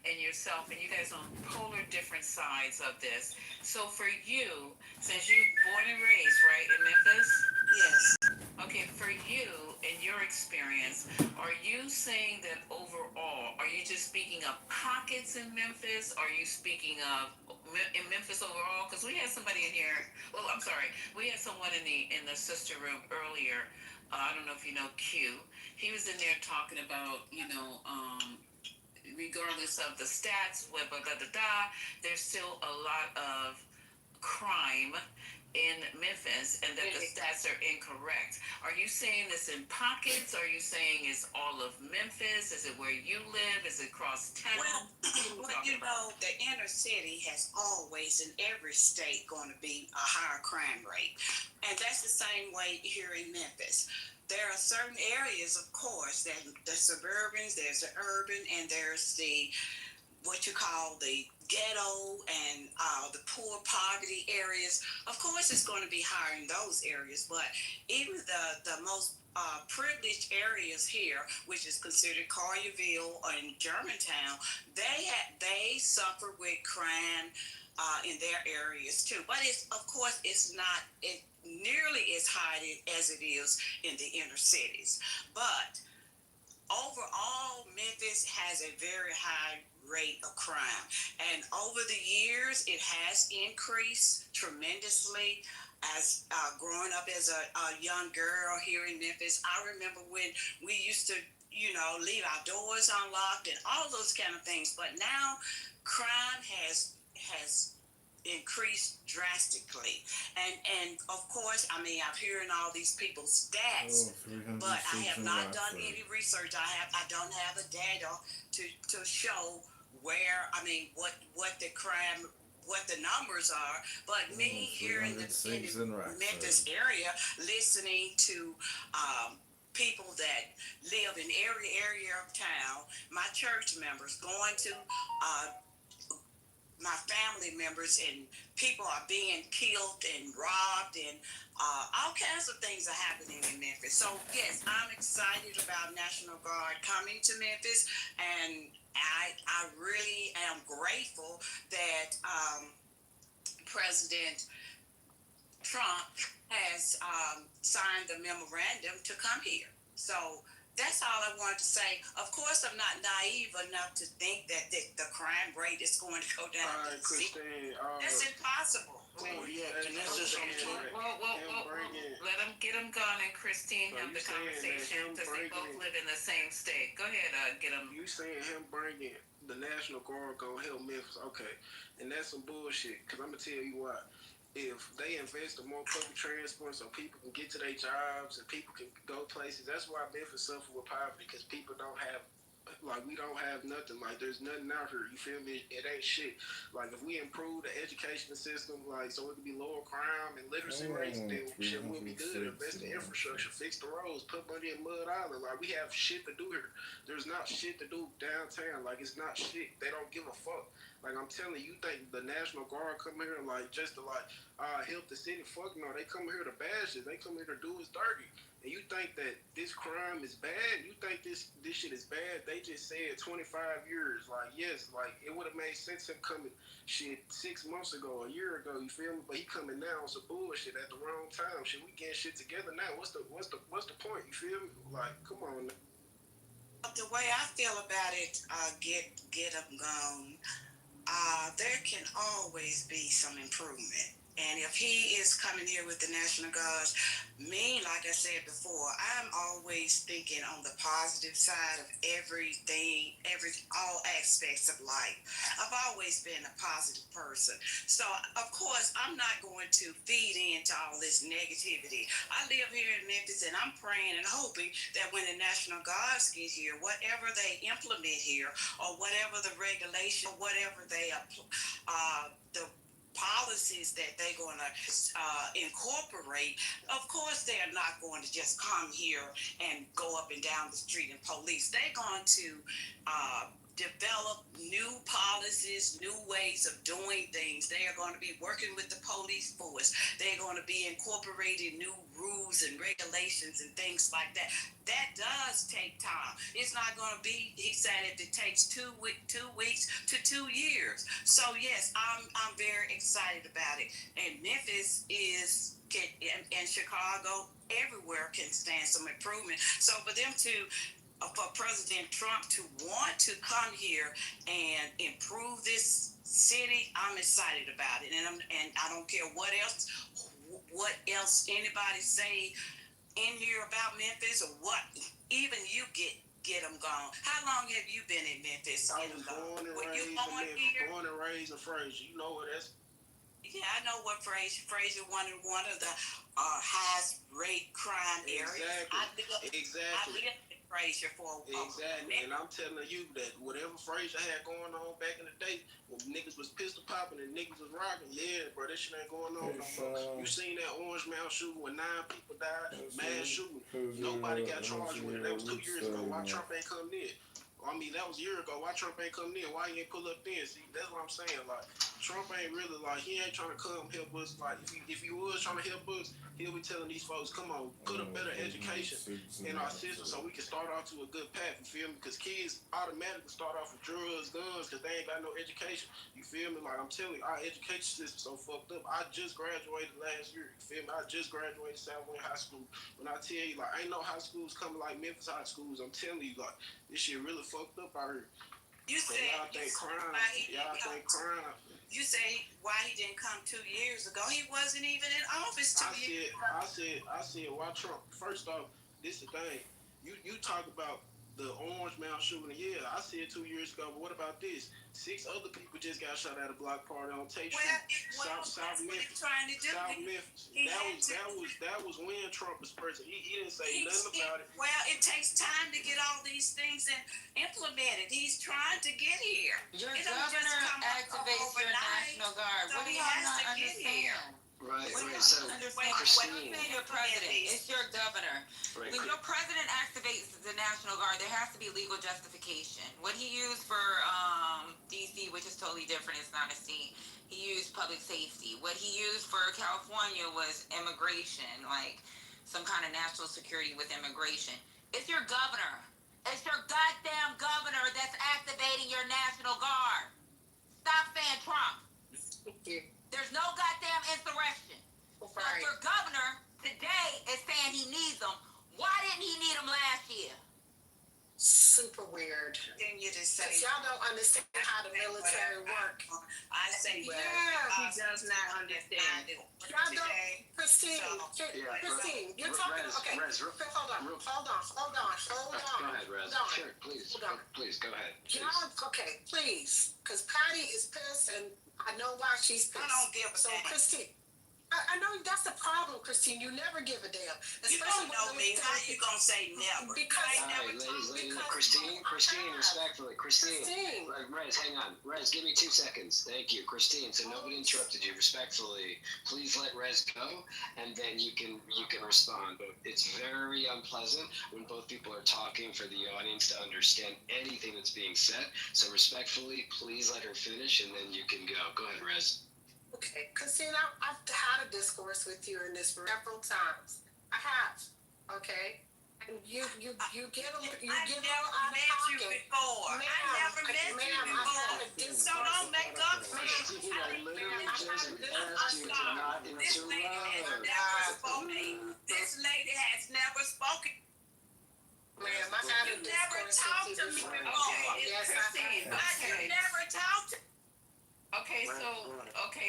and yourself, and you guys on polar different sides of this. So for you, since you're born and raised, right, in Memphis? Yes. Okay, for you, in your experience, are you saying that overall, are you just speaking of pockets in Memphis? Are you speaking of in Memphis overall? Because we had somebody in here. Well, I'm sorry, we had someone in the sister room earlier. I don't know if you know Q. He was in there talking about regardless of the stats, there's still a lot of crime in Memphis and that the stats are incorrect. Are you saying it's in pockets? Are you saying it's all of Memphis? Is it where you live? Is it across town? Well, the inner city has always, in every state, going to be a higher crime rate. And that's the same way here in Memphis. There are certain areas, of course, that the suburbans, there's the urban, and there's the what you call the ghetto and the poor poverty areas. Of course, it's going to be higher in those areas, but even the most privileged areas here, which is considered Collierville and Germantown, they suffer with crime in their areas too. But it's not nearly as high as it is in the inner cities. But overall, Memphis has a very high rate of crime. And over the years, it has increased tremendously. As growing up as a young girl here in Memphis, I remember when we used to, leave our doors unlocked and all those kind of things. But now, crime has increased drastically, and of course, I'm hearing all these people's stats, but I have not done any research. I don't have the data to show where what the crime, what the numbers are. But me here in the Memphis area, listening to people that live in every area of town, my church members going to my family members, and people are being killed and robbed, and all kinds of things are happening in Memphis. So yes, I'm excited about National Guard coming to Memphis, and I really am grateful that President Trump has signed the memorandum to come here. So that's all I wanted to say. Of course, I'm not naive enough to think that the crime rate is going to go down. All right, Christine. That's impossible. Let them get them gone, and Christine have the conversation because they both live in the same state. Go ahead, get them. You saying him bringing the National Guard gonna help Memphis? Okay, and that's some bullshit. Cause I'm gonna tell you why. If they invest in more public transport so people can get to their jobs and people can go places, that's why Memphis suffer with poverty, because people don't have, we don't have nothing. There's nothing out here. You feel me? It ain't shit. If we improve the education system, so it can be lower crime and literacy rates, then shit will be good. Invest in infrastructure, fix the roads, put money in Mud Island. We have shit to do here. There's not shit to do downtown. It's not shit. They don't give a fuck. I'm telling you, think the National Guard come here just to help the city? Fuck no, they come here to bash it. They come here to do us dirty. And you think that this crime is bad? You think this shit is bad? They just said 25 years. Yes, it would have made sense him coming 6 months ago, a year ago. You feel me? But he coming now on some bullshit at the wrong time. Shit, we getting shit together now. What's the point? You feel me? Come on now. The way I feel about it, get them gone. There can always be some improvement. And if he is coming here with the National Guards, like I said before, I'm always thinking on the positive side of everything, all aspects of life. I've always been a positive person. So, of course, I'm not going to feed into all this negativity. I live here in Memphis, and I'm praying and hoping that when the National Guards get here, whatever they implement here, or whatever the regulation, or whatever they the policies that they're going to incorporate, of course they're not going to just come here and go up and down the street and police. They're going to develop new policies, new ways of doing things. They are going to be working with the police force. They're going to be incorporating new rules and regulations and things like that. That does take time. It's not going to be, he said, if it takes 2 weeks to 2 years. So yes, I'm very excited about it. And Memphis and Chicago, everywhere can stand some improvement. So for them for President Trump to want to come here and improve this city, I'm excited about it, and I don't care what else anybody say in here about Memphis, or what. Even you get them gone. How long have you been in Memphis? I was born and raised in Memphis. Born and raised in Fraser. You know what that's. Yeah, I know what Fraser wanted one of the highest rate crime areas. Exactly. I lived in Fraser for a Exactly. And I'm telling you that whatever Fraser had going on back in the day, when niggas was pistol popping and niggas was rocking, yeah, bro, that shit ain't going on no more. You seen that Orange Mound shooting when 9 people died? Mass shooting. Nobody got charged with it. That was 2 years ago. Why Trump ain't come near? I mean, that was a year ago. Why Trump ain't come near? Why he ain't pull up then? See, that's what I'm saying. Like, Trump ain't really, like, he ain't trying to come help us. Like, if he was trying to help us, he'll be telling these folks, come on, put a better education in our system so we can start off to a good path, you feel me? Because kids automatically start off with drugs, guns, because they ain't got no education. You feel me? Like, I'm telling you, our education system so fucked up. I just graduated last year, you feel me? I just graduated Southwind High School. When I tell you, like, ain't no high schools coming like Memphis high schools. I'm telling you, like, this shit really fucked up out here. You said y'all think crime. You say why he didn't come 2 years ago? He wasn't even in office 2 years ago. I said, why Trump? First off, this is the thing. You talk about the Orange Mound shooting. Yeah, I said 2 years ago. But what about this? 6 other people just got shot at a block party on Tate Street, South Memphis. South Memphis. That was when Trump was president. He didn't say nothing about it. Well, it takes time to get all these things implemented. He's trying to get here. Your governor activates your National Guard. What do y'all not understand? Right. So, Christine, your president. It's your governor. Right. When your president activates the National Guard, there has to be legal justification. What he used for DC, which is totally different, it's not a C. He used public safety. What he used for California was immigration, like some kind of national security with immigration. It's your governor. It's your goddamn governor that's activating your National Guard. Stop saying Trump. There's no goddamn insurrection. So if your governor today is saying he needs them, why didn't he need them last year? Super weird. Then you just say y'all don't understand how the military work. I say, well, he does not understand it. Y'all don't, Christine, Christine, you're talking, okay, hold on. Go ahead, Rez. Sure, please. Please, go ahead. Y'all, okay, please, because Patty is pissed, and I know why she's pissed. I don't give a damn. Christine, I know that's the problem, Christine. You never give a damn. You don't know me. How you gonna say never? Because ladies, Christine, respectfully, Christine. Rez, hang on. Rez, give me 2 seconds. Thank you, Christine. So nobody interrupted you. Respectfully, please let Rez go, and then you can respond. But it's very unpleasant when both people are talking for the audience to understand anything that's being said. So respectfully, please let her finish, and then you can go. Go ahead, Rez. Okay, Christine, I've had a discourse with you in this several times. I have, okay? And you get a little out of pocket. Before. I never met you before. So don't make up for it. This lady has never spoken. This lady has never spoken. Ma'am, I had a discourse. You never talked to me before. Yes, I have. You never talked to me. Okay,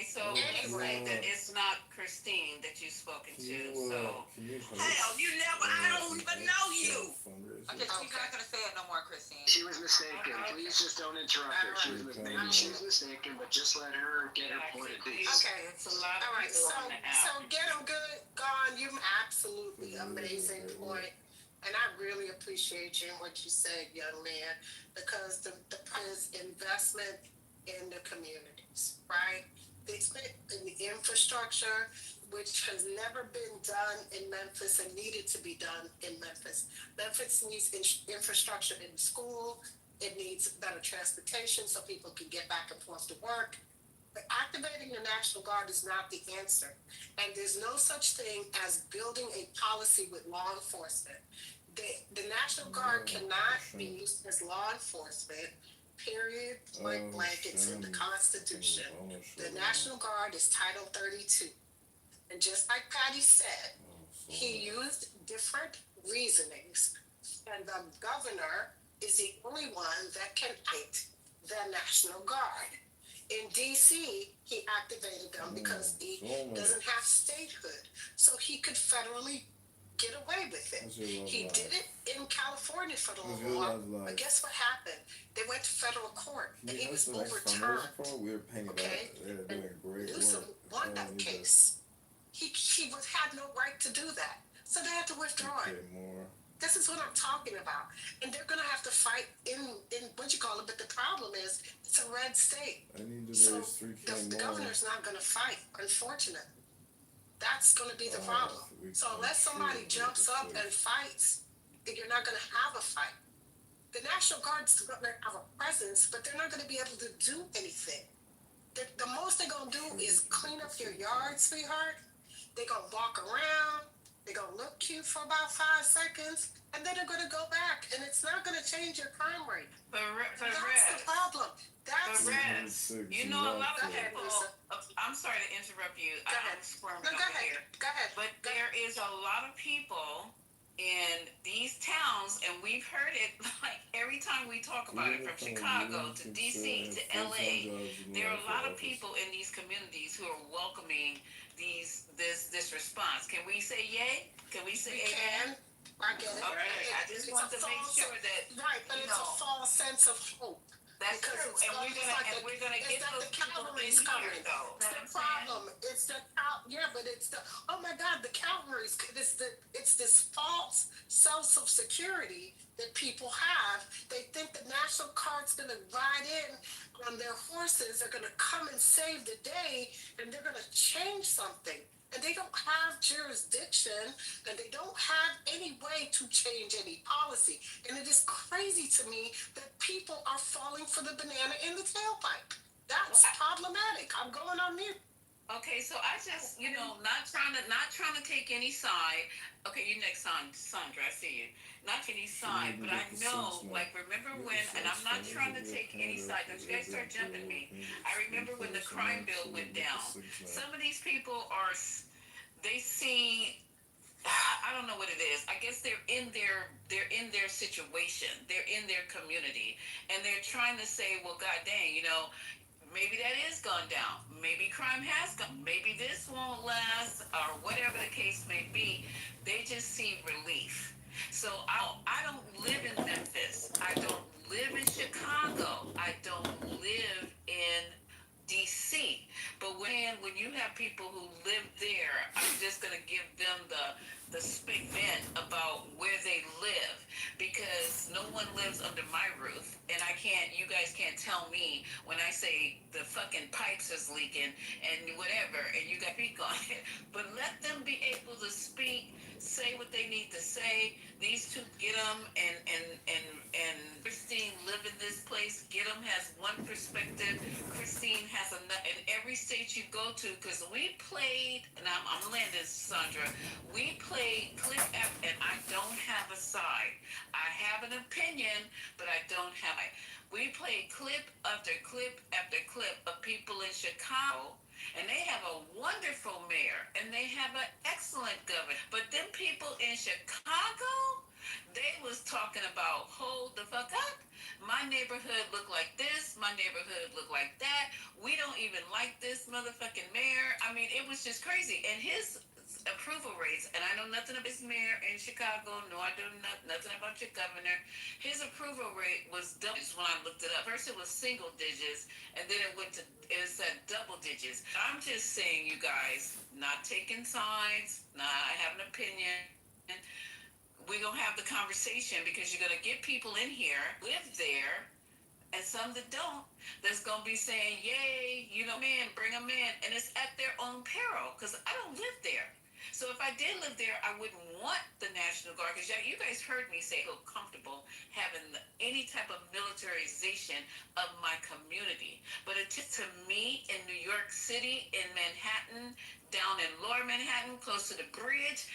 so anyway, that it's not Christine that you've spoken to. So hell, you never. I don't even know you. Okay, she's not gonna say it no more, Christine. She was mistaken. Please just don't interrupt her. She was mistaken, but just let her get her point of view. Okay, it's a lot of all right. people on the app. So get them good, gone. You absolutely amazing point. And I really appreciate you and what you said, young man, because the investment in the communities, right? They spent in the infrastructure, which has never been done in Memphis and needed to be done in Memphis. Memphis needs infrastructure in school. It needs better transportation so people can get back and forth to work. But activating the National Guard is not the answer. And there's no such thing as building a policy with law enforcement. The National Guard cannot be used as law enforcement. Period, point blank, it's in the Constitution. The National Guard is Title 32. And just like Patty said, he used different reasonings. And the governor is the only one that can act the National Guard. In D.C., he activated them because he doesn't have statehood. So he could federally get away with it. He did it in California for the law. But guess what happened? They went to federal court and he was overturned. Okay? And Newsom won that case. He had no right to do that. So they had to withdraw it. This is what I'm talking about. And they're going to have to fight in what you call it. But the problem is, it's a red state. So the governor's not going to fight, unfortunately. That's going to be the problem. So unless somebody jumps up and fights, then you're not going to have a fight. The National Guard's going to have a presence, but they're not going to be able to do anything. The most they're going to do is clean up your yard, sweetheart. They're going to walk around. They're going to look cute for about 5 seconds, and then they're going to go back, and it's not going to change your crime rate. That's the problem. That's you know, a lot of people. I'm sorry to interrupt you. I'm squirming over here. Go ahead. But there is a lot of people in these towns, and we've heard it like every time we talk about it, from Chicago to DC to LA. There are a lot of people in these communities who are welcoming this response. Can we say yay? Can we say amen? I get it. All right. I just want to make sure that but it's a false sense of hope. That's true, and we're gonna get those people in here, though. That's the problem. It's the but it's the oh my God, the cavalry's it's this false sense of security that people have. They think the National Guard's gonna ride in on their horses, they're gonna come and save the day, and they're gonna change something. And they don't have jurisdiction, and they don't have any way to change any policy. And it is crazy to me that people are falling for the banana in the tailpipe. That's problematic. I'm going on mute. Okay, so I just, not trying to take any side. Okay, you next, Sandra. I see you. Not any side, but I know, remember when? And I'm not trying to take any side. Don't you guys start jumping me. I remember when the crime bill went down. Some of these people they see. I don't know what it is. I guess they're in their situation. They're in their community, and they're trying to say, well, God dang, maybe that is gone down. Maybe crime has gone. Maybe this won't last, or whatever the case may be. They just see relief. So I don't live in Memphis. I don't live in Chicago. I don't live in DC. But when you have people who live there, I'm just gonna give them the statement about where they live, because no one lives under my roof, and you guys can't tell me when I say the fucking pipes is leaking and whatever, and you got to speak on it. But let them be able to speak, say what they need to say. These two, get them, and Christine live in this place. Get them has one perspective. Christine has another. In every state you go to, because we played, and I'm landing, Sandra. We played clip after, and I don't have a side. I have an opinion, but I don't have it. We played clip after clip after clip of people in Chicago, and they have a wonderful mayor, and they have an excellent governor. But them people in Chicago, they was talking about, hold the fuck up. My neighborhood look like this. My neighborhood look like that. We don't even like this motherfucking mayor. I mean, it was just crazy. And his approval rates, and I know nothing about his mayor in Chicago, no, I do nothing about your governor. His approval rate was double when I looked it up. First it was single digits, and then it said double digits. I'm just saying, you guys, not taking sides, I have an opinion. We're going to have the conversation, because you're going to get people in here, live there, and some that don't, that's going to be saying, yay, man, bring them in. And it's at their own peril, because I don't live there. So if I did live there, I wouldn't want the National Guard, because you guys heard me say feel comfortable having any type of militarization of my community. But it took to me in New York City, in Manhattan, down in Lower Manhattan, close to the bridge,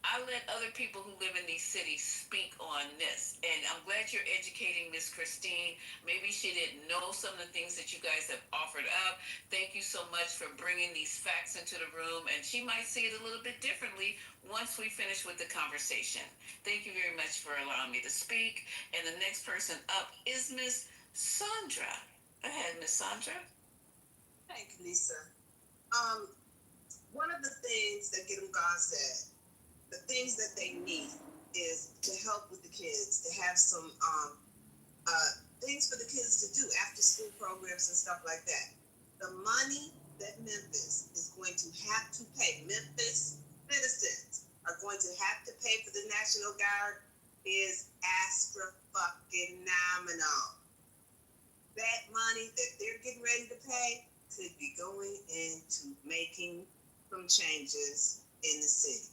I let other people who live in these cities speak on this. And I'm glad you're educating Miss Christine. Maybe she didn't know some of the things that you guys have offered up. Thank you so much for bringing these facts into the room. And she might see it a little bit differently once we finish with the conversation. Thank you very much for allowing me to speak. And the next person up is Miss Sandra. Go ahead, Miss Sandra. Thank you, Lisa. One of the things that Get 'em God said the things that they need is to help with the kids, to have some things for the kids to do, after school programs and stuff like that. The money that Memphis is going to have to pay, Memphis citizens are going to have to pay for the National Guard is astrofucking-nominal. That money that they're getting ready to pay could be going into making some changes in the city.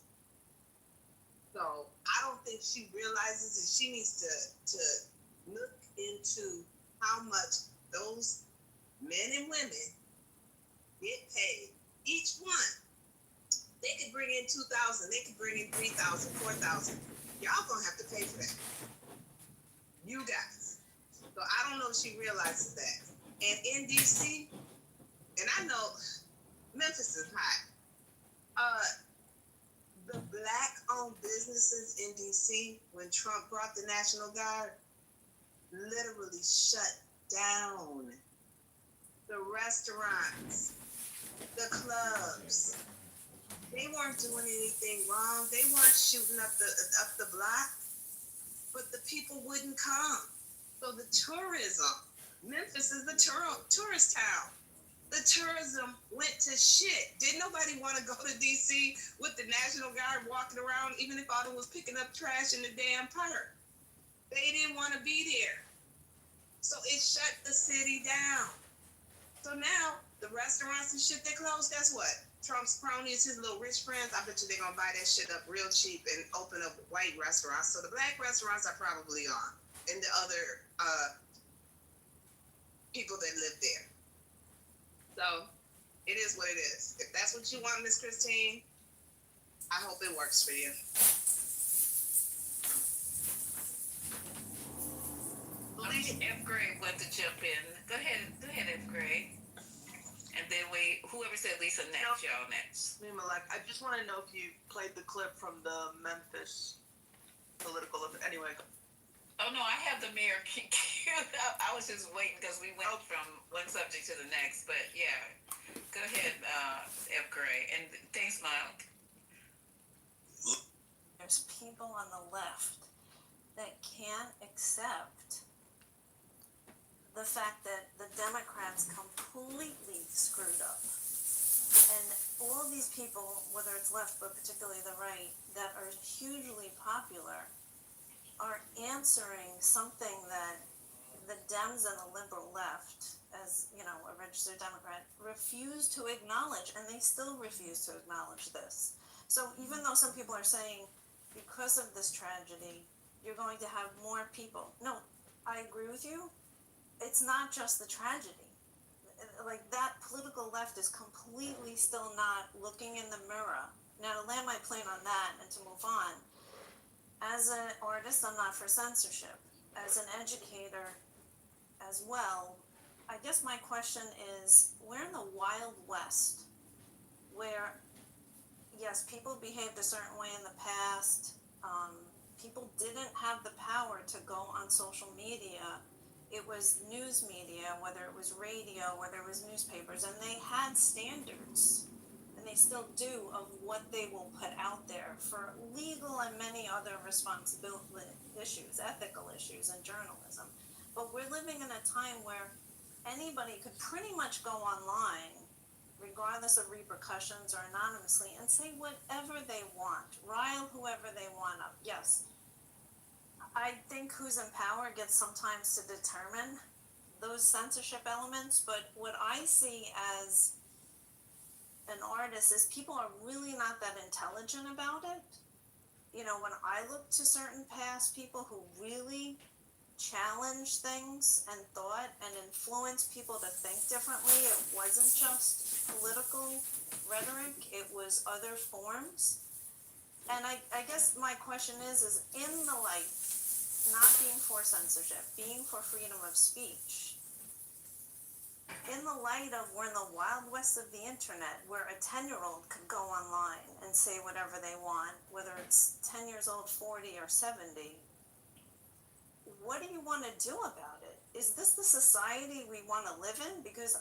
So I don't think she realizes that she needs to look into how much those men and women get paid. Each one, they could bring in 2,000, they could bring in 3,000, 4,000. Y'all gonna have to pay for that. You guys. So I don't know if she realizes that. And in DC, and I know Memphis is hot. The black-owned businesses in DC, when Trump brought the National Guard, literally shut down. The restaurants, the clubs, they weren't doing anything wrong. They weren't shooting up the block, but the people wouldn't come. So the tourism, Memphis is the tourist town. The tourism went to shit. Didn't nobody want to go to DC with the National Guard walking around, even if all of them was picking up trash in the damn park. They didn't want to be there. So it shut the city down. So now the restaurants and shit, they closed. Guess what? Trump's cronies, his little rich friends, I bet you they're going to buy that shit up real cheap and open up white restaurants. So the black restaurants are probably on. And the other people that live there. So it is what it is. If that's what you want, Miss Christine, I hope it works for you. F. Gray went to jump in. Go ahead, F. Gray. And then whoever said Lisa next, y'all next. I just want to know if you played the clip from the Memphis political event. Anyway. Oh no, I have the mayor queued up. I was just waiting because we went from one subject to the next. But yeah, go ahead, F. Gray. And thanks, Mike. There's people on the left that can't accept the fact that the Democrats completely screwed up. And all of these people, whether it's left, but particularly the right, that are hugely popular, are answering something that the Dems and the liberal left, as you know, a registered Democrat, refuse to acknowledge, and they still refuse to acknowledge this. So even though some people are saying, because of this tragedy, you're going to have more people. No, I agree with you. It's not just the tragedy. Like, that political left is completely still not looking in the mirror. Now, to land my plane on that and to move on, as an artist, I'm not for censorship. As an educator as well, I guess my question is, we're in the Wild West, where, yes, people behaved a certain way in the past. People didn't have the power to go on social media. It was news media, whether it was radio, whether it was newspapers, and they had standards. And they still do, of what they will put out there for legal and many other responsibility issues, ethical issues in journalism. But we're living in a time where anybody could pretty much go online, regardless of repercussions or anonymously, and say whatever they want, rile whoever they want up. Yes, I think who's in power gets sometimes to determine those censorship elements, but what I see as an artist is people are really not that intelligent about it. You know, when I look to certain past people who really challenged things and thought and influenced people to think differently, it wasn't just political rhetoric, it was other forms. And I guess my question is in the light, not being for censorship, being for freedom of speech, in the light of we're in the Wild West of the internet, where a 10-year-old could go online and say whatever they want, whether it's 10 years old, 40, or 70, what do you want to do about it? is this the society we want to live in? Because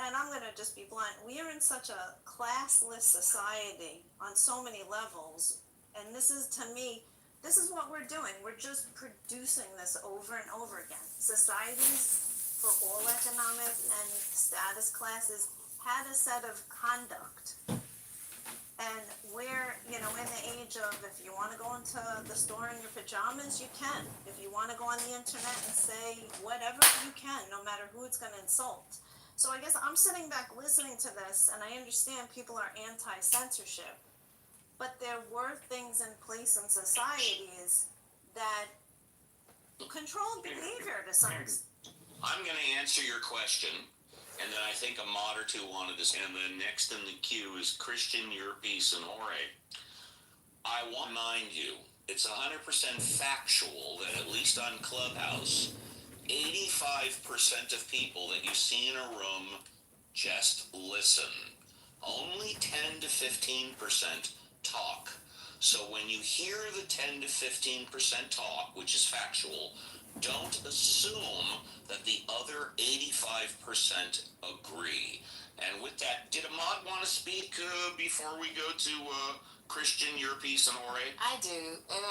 and I'm going to just be blunt, we are in such a classless society on so many levels. And this is, to me, this is what we're doing. We're just producing this over and over again. Societies for all economic and status classes had a set of conduct. And we're, in the age of, if you want to go into the store in your pajamas, you can. If you want to go on the internet and say whatever, you can, no matter who it's going to insult. So I guess I'm sitting back listening to this, and I understand people are anti-censorship, but there were things in place in societies that controlled behavior to some extent. I'm going to answer your question. And then I think a mod or two wanted this. And the next in the queue is Christian, Your Peace, and Jorge. I want to remind you, it's 100% factual that at least on Clubhouse, 85% of people that you see in a room just listen. Only 10 to 15% talk. So when you hear the 10 to 15% talk, which is factual, don't assume that the other 85% agree. And with that, did a mod want to speak before we go to Christian, Your Peace, and Jorge? I do, and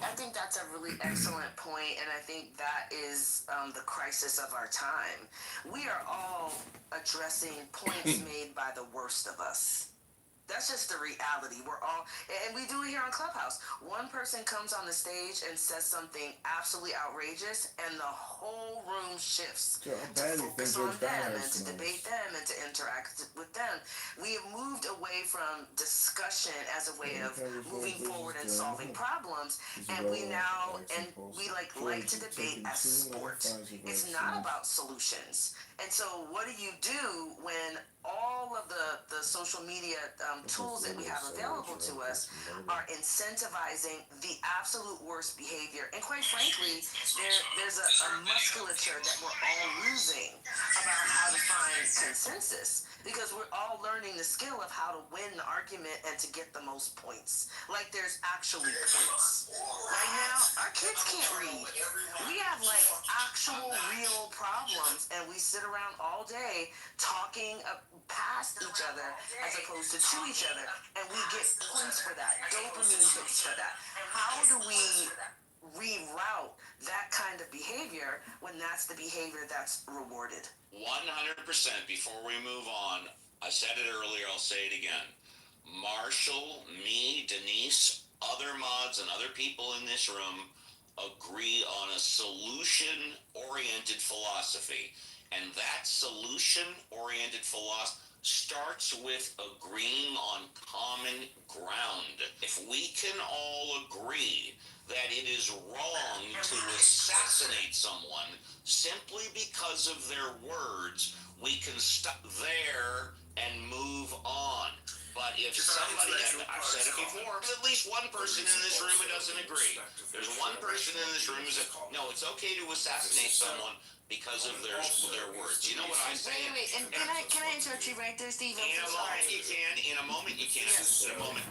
I think that's a really excellent point, and I think that is the crisis of our time. We are all addressing points made by the worst of us. That's just the reality. We're all, and we do it here on Clubhouse. One person comes on the stage and says something absolutely outrageous, and the whole room shifts to focus on them and to debate them and to interact with them. We have moved away from discussion as a way of moving forward and solving problems, and we now, and we like to debate as sport. It's not about solutions. And so what do you do when all of the social media tools that we have available to us are incentivizing the absolute worst behavior? And quite frankly, there's a musculature that we're all losing about how to find consensus, because we're all learning the skill of how to win the argument and to get the most points. Like there's actually points. Right now, our kids can't read. We have like actual real problems, and we sit around all day talking past each other as opposed to each other, and we get points for that, dopamine hits for that. How do we reroute that kind of behavior when that's the behavior that's rewarded? 100%. Before we move on, I said it earlier, I'll say it again. Marshall, me, Denise, other mods, and other people in this room agree on a solution-oriented philosophy. And that solution-oriented philosophy starts with agreeing on common ground. If we can all agree that it is wrong to assassinate someone simply because of their words, we can stop there and move on. But if somebody, I've said it before, there's at least one person in this room who doesn't agree. There's one person in this room who says, no, it's okay to assassinate someone because of their words. You know what I say? Wait, and can I interrupt you right there, Steve? In a moment you can. In a moment you can. In a moment.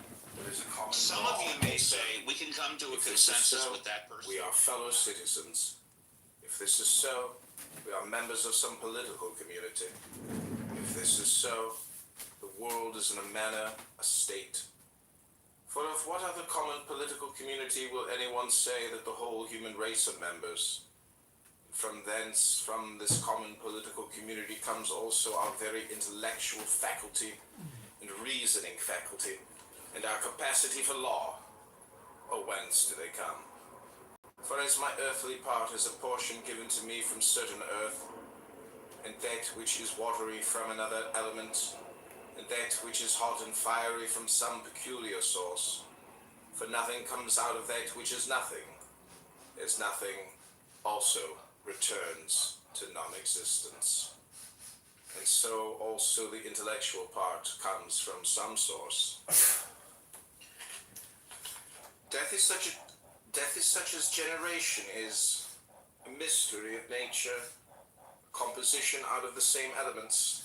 Some of you may say we can come to a consensus with that person. We are fellow citizens. If this is so, we are members of some political community. If this is so, the world is in a manner a state. For of what other common political community will anyone say that the whole human race are members? From thence, from this common political community comes also our very intellectual faculty and reasoning faculty and our capacity for law. Or whence do they come? For as my earthly part is a portion given to me from certain earth, and that which is watery from another element, and that which is hot and fiery from some peculiar source, for nothing comes out of that which is nothing, as nothing also returns to non-existence. And so also the intellectual part comes from some source. Death is such as generation is, a mystery of nature, a composition out of the same elements,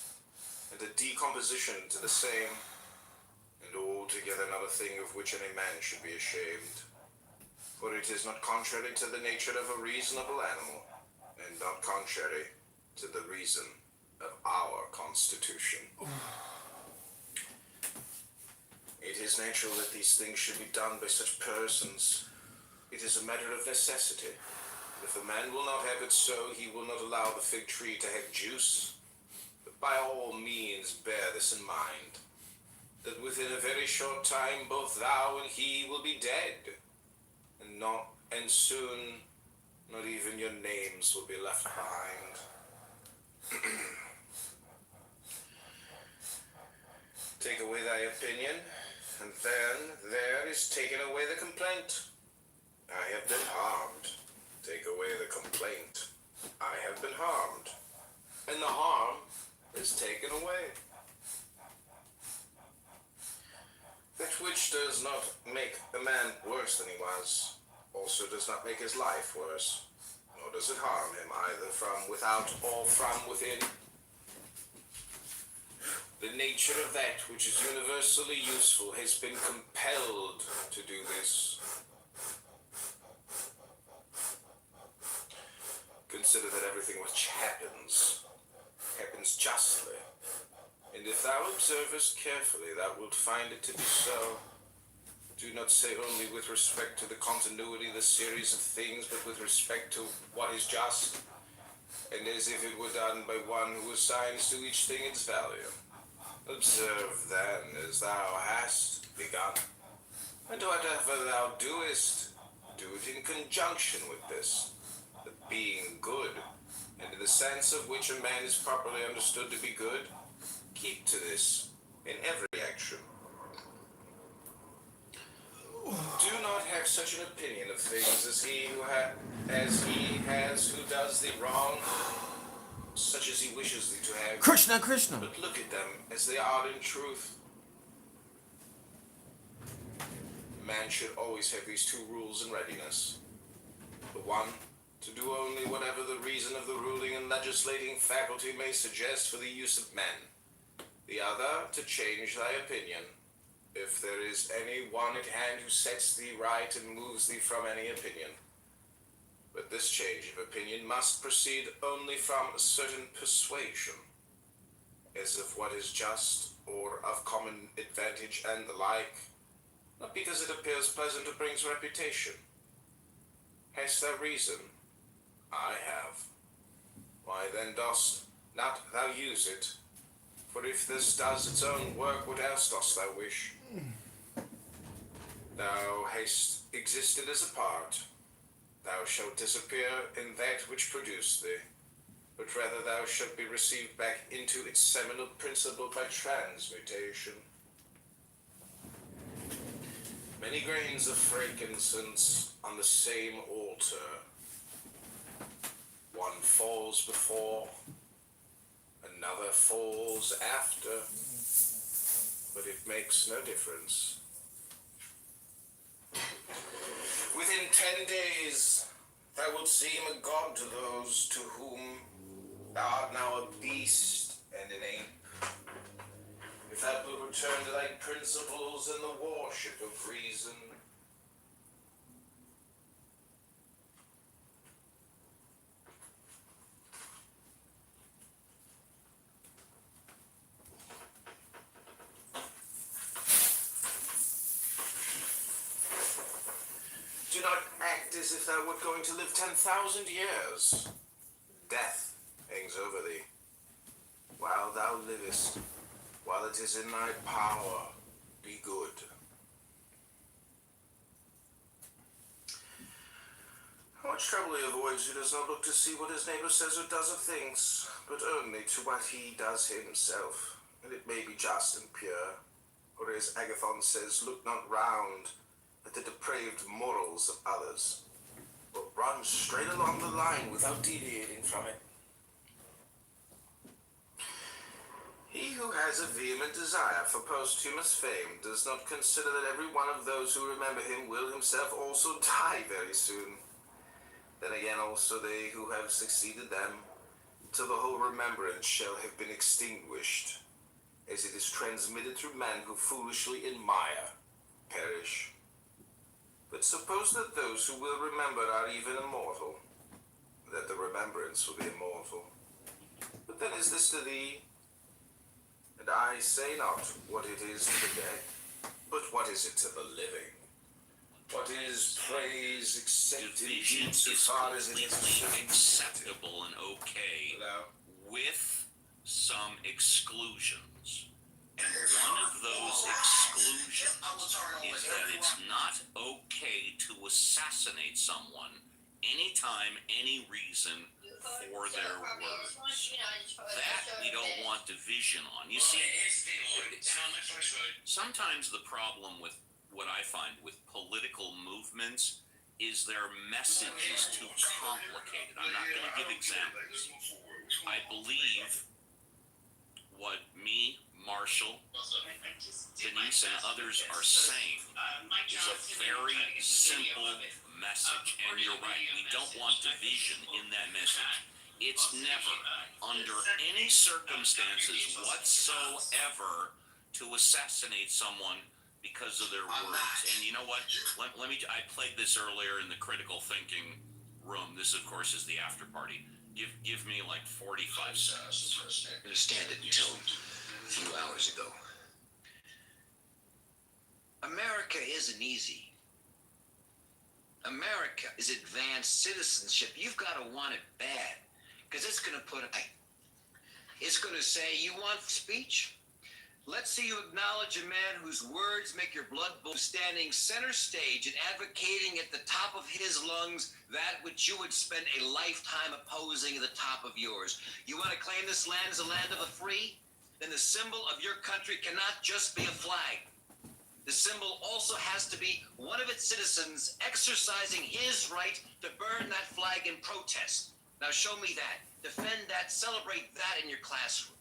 and a decomposition to the same, and altogether not a thing of which any man should be ashamed. For it is not contrary to the nature of a reasonable animal, and not contrary to the reason of our Constitution. It is natural that these things should be done by such persons. It is a matter of necessity. If a man will not have it so, he will not allow the fig tree to have juice. But by all means bear this in mind, that within a very short time both thou and he will be dead, and soon not even your names will be left behind. Take away thy opinion, and then there is taken away the complaint. I have been harmed. Take away the complaint. I have been harmed. And the harm is taken away. That which does not make a man worse than he was, also does not make his life worse, nor does it harm him either from without or from within. The nature of that which is universally useful has been compelled to do this. Consider that everything which happens justly, and if thou observest carefully, thou wilt find it to be so. Do not say only with respect to the continuity of the series of things, but with respect to what is just, and as if it were done by one who assigns to each thing its value. Observe then as thou hast begun, and whatever thou doest, do it in conjunction with this, the being good, and in the sense of which a man is properly understood to be good. Keep to this in every action. Do not have such an opinion of things as he has who does thee wrong, such as he wishes thee to have. Krishna. But look at them as they are in truth. Man should always have these two rules in readiness. The one, to do only whatever the reason of the ruling and legislating faculty may suggest for the use of men. The other, to change thy opinion, if there is any one at hand who sets thee right and moves thee from any opinion. But this change of opinion must proceed only from a certain persuasion, as of what is just or of common advantage and the like, not because it appears pleasant or brings reputation. Hast thou reason? I have. Why then dost not thou use it? For if this does its own work, what else dost thou wish? Thou hast existed as a part. Thou shalt disappear in that which produced thee, but rather thou shalt be received back into its seminal principle by transmutation. Many grains of frankincense on the same altar. One falls before, another falls after, but it makes no difference. Within 10 days, thou wilt seem a god to those to whom thou art now a beast and an ape. If thou wilt return to thy principles and the worship of reason, do not act as if thou wert going to live 10,000 years. Death hangs over thee. While thou livest, while it is in thy power, be good. How much trouble he avoids who does not look to see what his neighbor says or does or thinks, but only to what he does himself, and it may be just and pure. Or as Agathon says, look not round at the depraved morals of others, but run straight along the line without deviating from it. He who has a vehement desire for posthumous fame does not consider that every one of those who remember him will himself also die very soon. Then again also they who have succeeded them, till the whole remembrance shall have been extinguished, as it is transmitted through men who foolishly admire, perish. But suppose that those who will remember are even immortal, that the remembrance will be immortal. But then is this to thee? And I say not what it is to the dead, but what is it to the living? What is praise accepted Division so is far as it is completely acceptable and okay with some exclusions. And one of those exclusions is that it's not okay to assassinate someone anytime, any reason for their words. That we don't want division on. You see, sometimes the problem with what I find with political movements is their message is too complicated. I'm not going to give examples. I believe what me, Marshall, Denise, and others are saying is a very simple message. And you're right, we don't want division in that message. It's never, under any circumstances whatsoever, to assassinate someone because of their words. And you know what? Let me. I played this earlier in the critical thinking room. This, of course, is the after party. Give me like 45 seconds. I'm going to stand it until a few hours ago. America isn't easy. America is advanced citizenship. You've got to want it bad, because it's going to it's going to say, you want speech? Let's see you acknowledge a man whose words make your blood boil, standing center stage and advocating at the top of his lungs that which you would spend a lifetime opposing at the top of yours. You want to claim this land as a land of the free? Then the symbol of your country cannot just be a flag. The symbol also has to be one of its citizens exercising his right to burn that flag in protest. Now show me that. Defend that. Celebrate that in your classrooms.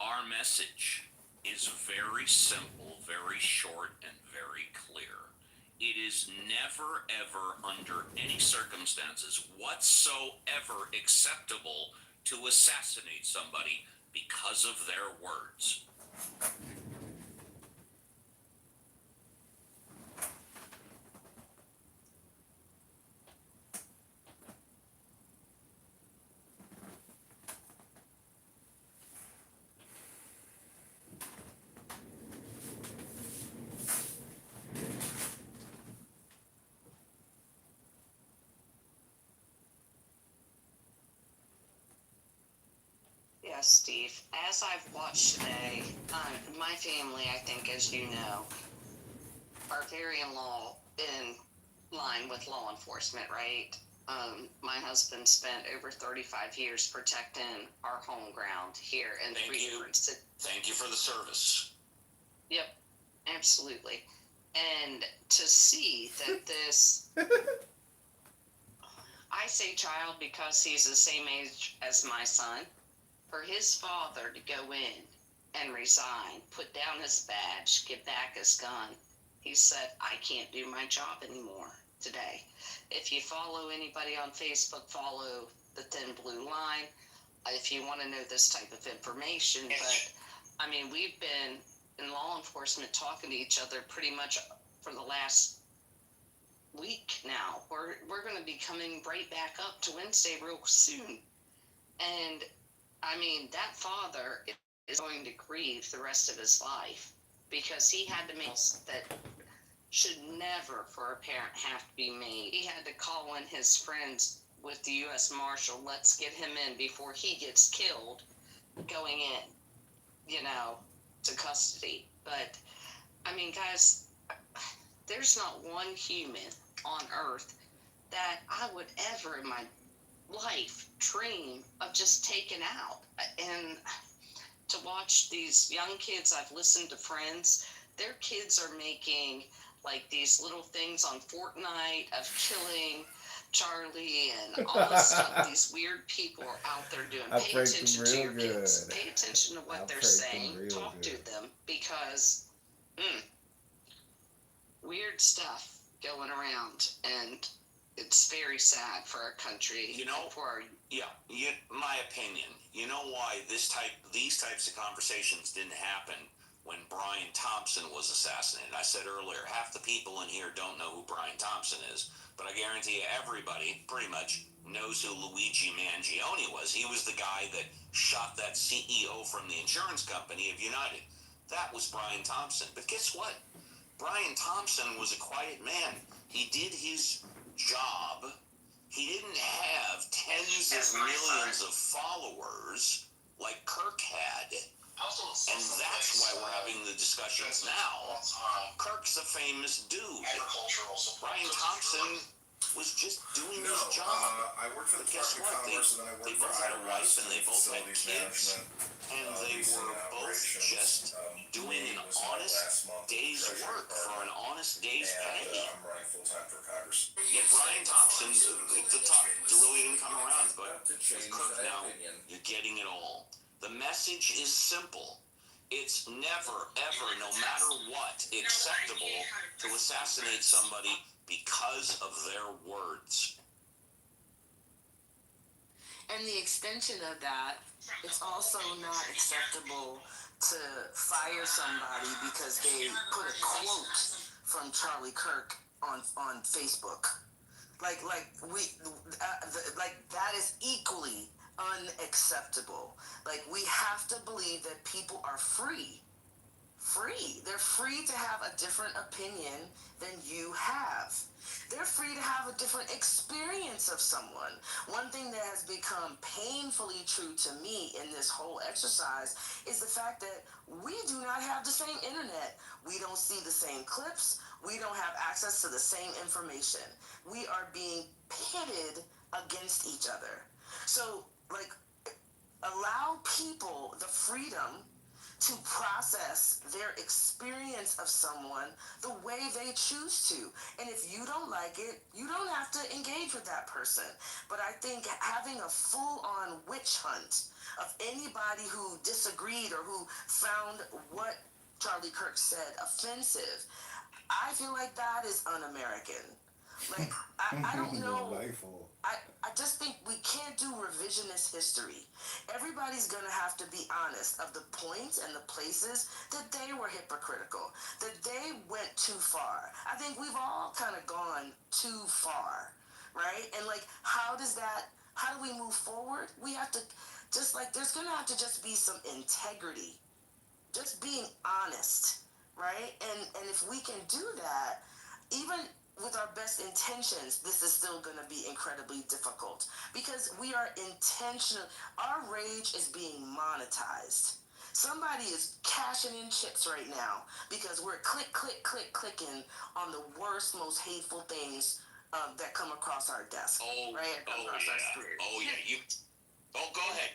Our message is very simple, very short, and very clear. It is never, ever, under any circumstances whatsoever acceptable to assassinate somebody because of their words. Yes, Steve. As I've watched today, my family, I think, as you know, are very in line with law enforcement, right? My husband spent over 35 years protecting our home ground here in Freeport City. Thank you for the service. Yep, absolutely. And to see that this, I say child because he's the same age as my son, for his father to go in and resign, put down his badge, give back his gun, he said, I can't do my job anymore today. If you follow anybody on Facebook, follow the Thin Blue Line if you want to know this type of information. But, I mean, we've been in law enforcement talking to each other pretty much for the last week now. We're going to be coming right back up to Wednesday real soon. And I mean, that father is going to grieve the rest of his life because he had to make that should never for a parent have to be made. He had to call in his friends with the U.S. Marshal, let's get him in before he gets killed going in, to custody. But, I mean, guys, there's not one human on earth that I would ever in my life dream of just taking out. And to watch these young kids, I've listened to friends, their kids are making like these little things on Fortnite of killing Charlie and all this stuff. These weird people are out there doing. Pay attention to your kids. Pay attention to what they're saying. Talk to them because weird stuff going around, and it's very sad for our country. My opinion. You know why these types of conversations didn't happen when Brian Thompson was assassinated. I said earlier, half the people in here don't know who Brian Thompson is, but I guarantee you everybody pretty much knows who Luigi Mangione was. He was the guy that shot that CEO from the insurance company of United. That was Brian Thompson. But guess what? Brian Thompson was a quiet man. He did his job. He didn't have tens of millions of followers like Kirk had. And that's why we're having the discussions now. Kirk's a famous dude. Brian Thompson was just doing his job. I worked for the Guess Department of what? Commerce, and then I They worked for both had a wife IRS and they both had facilities kids. management. And they were both just doing an honest day's work for an honest day's pay. I'm running full-time for Congress. Yet Brian Thompson, the top, really didn't come around, but with Kirk now, you're getting it all. The message is simple. It's never, ever, no matter what, acceptable to assassinate somebody because of their words. And the extension of that, it's also not acceptable to fire somebody because they put a quote from Charlie Kirk on Facebook. Like that is equally unacceptable. Like, we have to believe that people are free. They're free to have a different opinion than you have. They're free to have a different experience of someone. One thing that has become painfully true to me in this whole exercise is the fact that we do not have the same internet. We don't see the same clips. We don't have access to the same information. We are being pitted against each other. So, like, allow people the freedom to process their experience of someone the way they choose to. And if you don't like it, you don't have to engage with that person. But I think having a full-on witch hunt of anybody who disagreed or who found what Charlie Kirk said offensive, I feel like that is un-American. Like, I don't know. I just think we can't do revisionist history. Everybody's going to have to be honest of the points and the places that they were hypocritical, that they went too far. I think we've all kind of gone too far, right? And, like, how do we move forward? We have to, just like, there's going to have to just be some integrity, just being honest, right? And if we can do that, even with our best intentions, this is still going to be incredibly difficult because we are intentional. Our rage is being monetized. Somebody is cashing in chips right now because we're clicking on the worst, most hateful things that come across our desk. Our screen.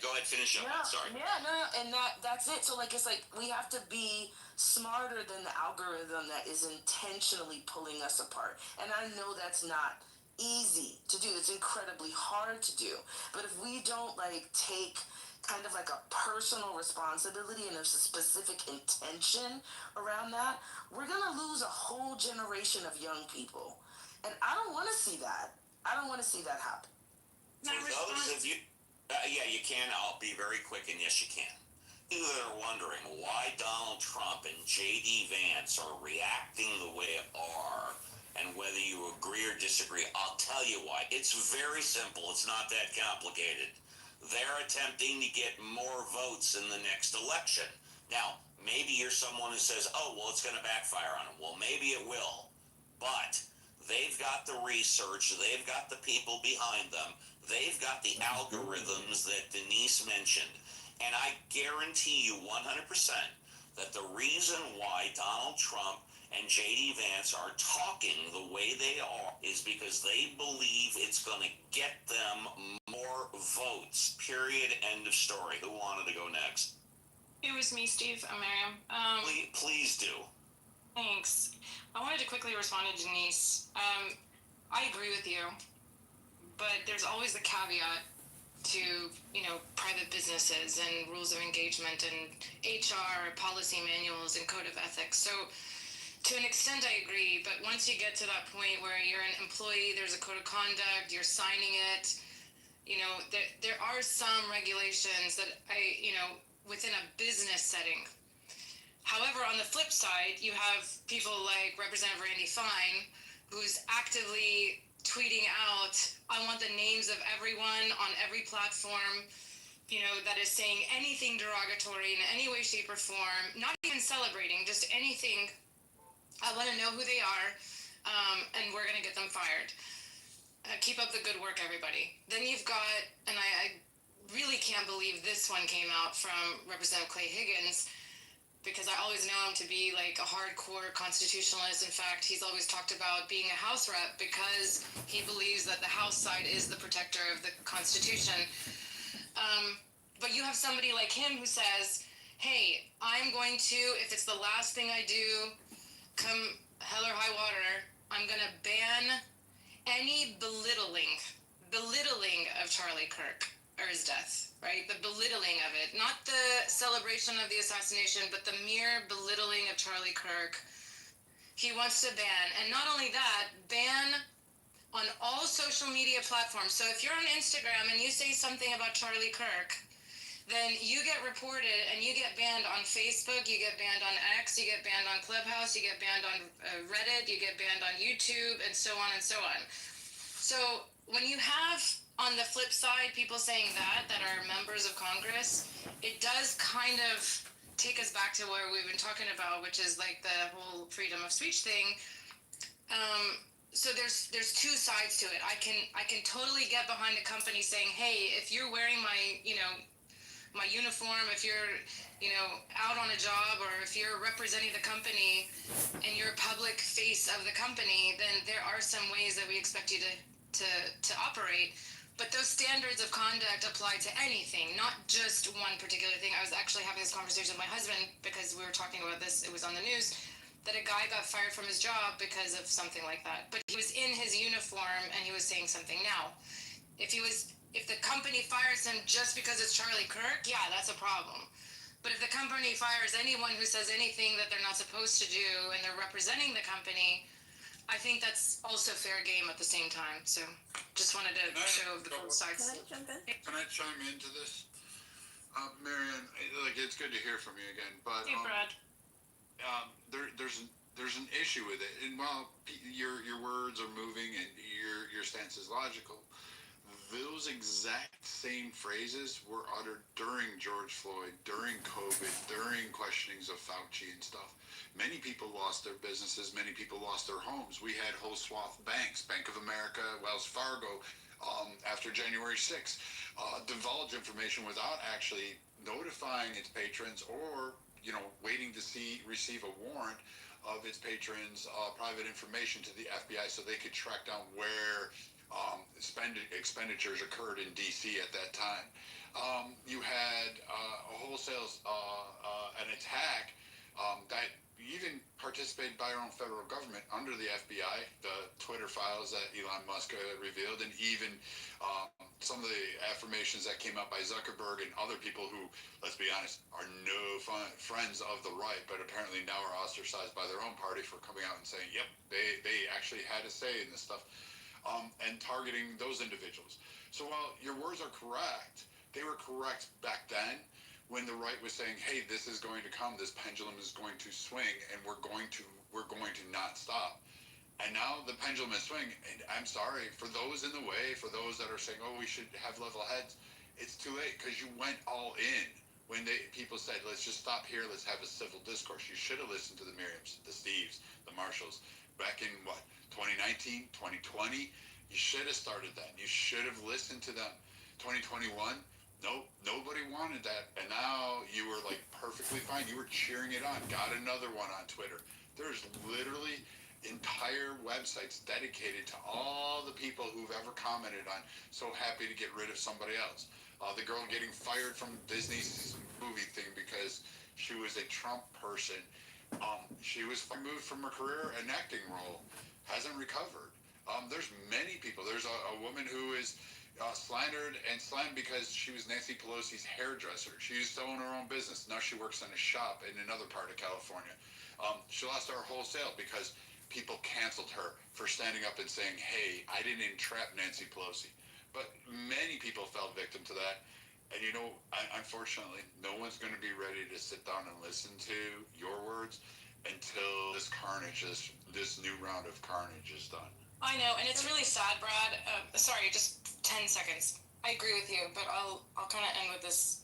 Go ahead, finish up. Yeah, Sorry. Yeah, no, and that's it. So, like, it's like we have to be smarter than the algorithm that is intentionally pulling us apart. And I know that's not easy to do. It's incredibly hard to do. But if we don't, like, take kind of like a personal responsibility and a specific intention around that, we're going to lose a whole generation of young people. And I don't want to see that. I don't want to see that happen. For those of you... you can. I'll be very quick, and yes, you can. You that are wondering why Donald Trump and J.D. Vance are reacting the way they are, and whether you agree or disagree, I'll tell you why. It's very simple. It's not that complicated. They're attempting to get more votes in the next election. Now, maybe you're someone who says, oh, well, it's going to backfire on them. Well, maybe it will. But they've got the research. They've got the people behind them. They've got the algorithms that Denise mentioned. And I guarantee you 100% that the reason why Donald Trump and J.D. Vance are talking the way they are is because they believe it's going to get them more votes. Period. End of story. Who wanted to go next? It was me, Steve. I'm Miriam. Please do. Thanks. I wanted to quickly respond to Denise. I agree with you, but there's always the caveat to, private businesses and rules of engagement and HR policy manuals and code of ethics. So to an extent, I agree, but once you get to that point where you're an employee, there's a code of conduct, you're signing it, there are some regulations that within a business setting, However, on the flip side, you have people like Representative Randy Fine, who's actively tweeting out, I want the names of everyone on every platform, that is saying anything derogatory in any way, shape, or form, not even celebrating, just anything. I want to know who they are, and we're going to get them fired. Keep up the good work, everybody. Then you've got, and I really can't believe this one came out from Representative Clay Higgins, because I always know him to be like a hardcore constitutionalist. In fact, he's always talked about being a House rep because he believes that the House side is the protector of the Constitution. But you have somebody like him who says, hey, I'm going to, if it's the last thing I do, come hell or high water, I'm going to ban any belittling of Charlie Kirk or his death, right? The belittling of it, not the celebration of the assassination, but the mere belittling of Charlie Kirk. He wants to ban, and not only that, ban on all social media platforms. So if you're on Instagram and you say something about Charlie Kirk, then you get reported and you get banned on Facebook, you get banned on X, you get banned on Clubhouse, you get banned on Reddit, you get banned on YouTube, and so on and so on. So when you have, on the flip side, people saying that are members of Congress, it does kind of take us back to where we've been talking about, which is like the whole freedom of speech thing. So there's two sides to it. I can totally get behind a company saying, hey, if you're wearing my uniform, if you're out on a job, or if you're representing the company and you're a public face of the company, then there are some ways that we expect you to operate. But those standards of conduct apply to anything, not just one particular thing. I was actually having this conversation with my husband because we were talking about this. It was on the news that a guy got fired from his job because of something like that. But he was in his uniform and he was saying something. Now, if the company fires him just because it's Charlie Kirk, yeah, that's a problem. But if the company fires anyone who says anything that they're not supposed to do and they're representing the company, I think that's also fair game at the same time. So just wanted to show the both sides. Can I jump in? Can I chime into this? Marianne, it's good to hear from you again. But hey, Brad. There's an issue with it, and while your words are moving and your stance is logical, those exact same phrases were uttered during George Floyd, during COVID, during questionings of Fauci and stuff. Many people lost their businesses. Many people lost their homes. We had whole swath banks, Bank of America, Wells Fargo, after January 6th, divulge information without actually notifying its patrons or waiting to receive a warrant of its patrons' private information to the FBI so they could track down where expenditures occurred in D.C. at that time. You had a wholesale an attack that even participated by our own federal government under the FBI, the Twitter files that Elon Musk revealed, and even some of the affirmations that came out by Zuckerberg and other people who, let's be honest, are no friends of the right, but apparently now are ostracized by their own party for coming out and saying, yep, they actually had a say in this stuff, and targeting those individuals. So while your words are correct, they were correct back then, when the right was saying, hey, this is going to come, this pendulum is going to swing, and we're going to not stop. And now the pendulum is swinging, and I'm sorry, for those in the way, for those that are saying, oh, we should have level heads, it's too late, because you went all in. When people said, let's just stop here, let's have a civil discourse, you should have listened to the Miriams, the Steves, the Marshalls, back in, 2019, 2020? You should have started that. You should have listened to them. 2021? Nope, nobody wanted that, and now you were perfectly fine. You were cheering it on. Got another one on Twitter. There's literally entire websites dedicated to all the people who've ever commented on so happy to get rid of somebody else. The girl getting fired from Disney's movie thing because she was a Trump person. She was removed from her career, an acting role, hasn't recovered. There's many people. There's a woman who is slandered and slammed because she was Nancy Pelosi's hairdresser. She used to own her own business. Now she works in a shop in another part of California. She lost her wholesale because people canceled her for standing up and saying, hey, I didn't entrap Nancy Pelosi. But many people fell victim to that. And unfortunately, no one's going to be ready to sit down and listen to your words until this carnage, this new round of carnage is done. I know, and it's really sad, Brad. Sorry, just 10 seconds. I agree with you, but I'll kind of end with this.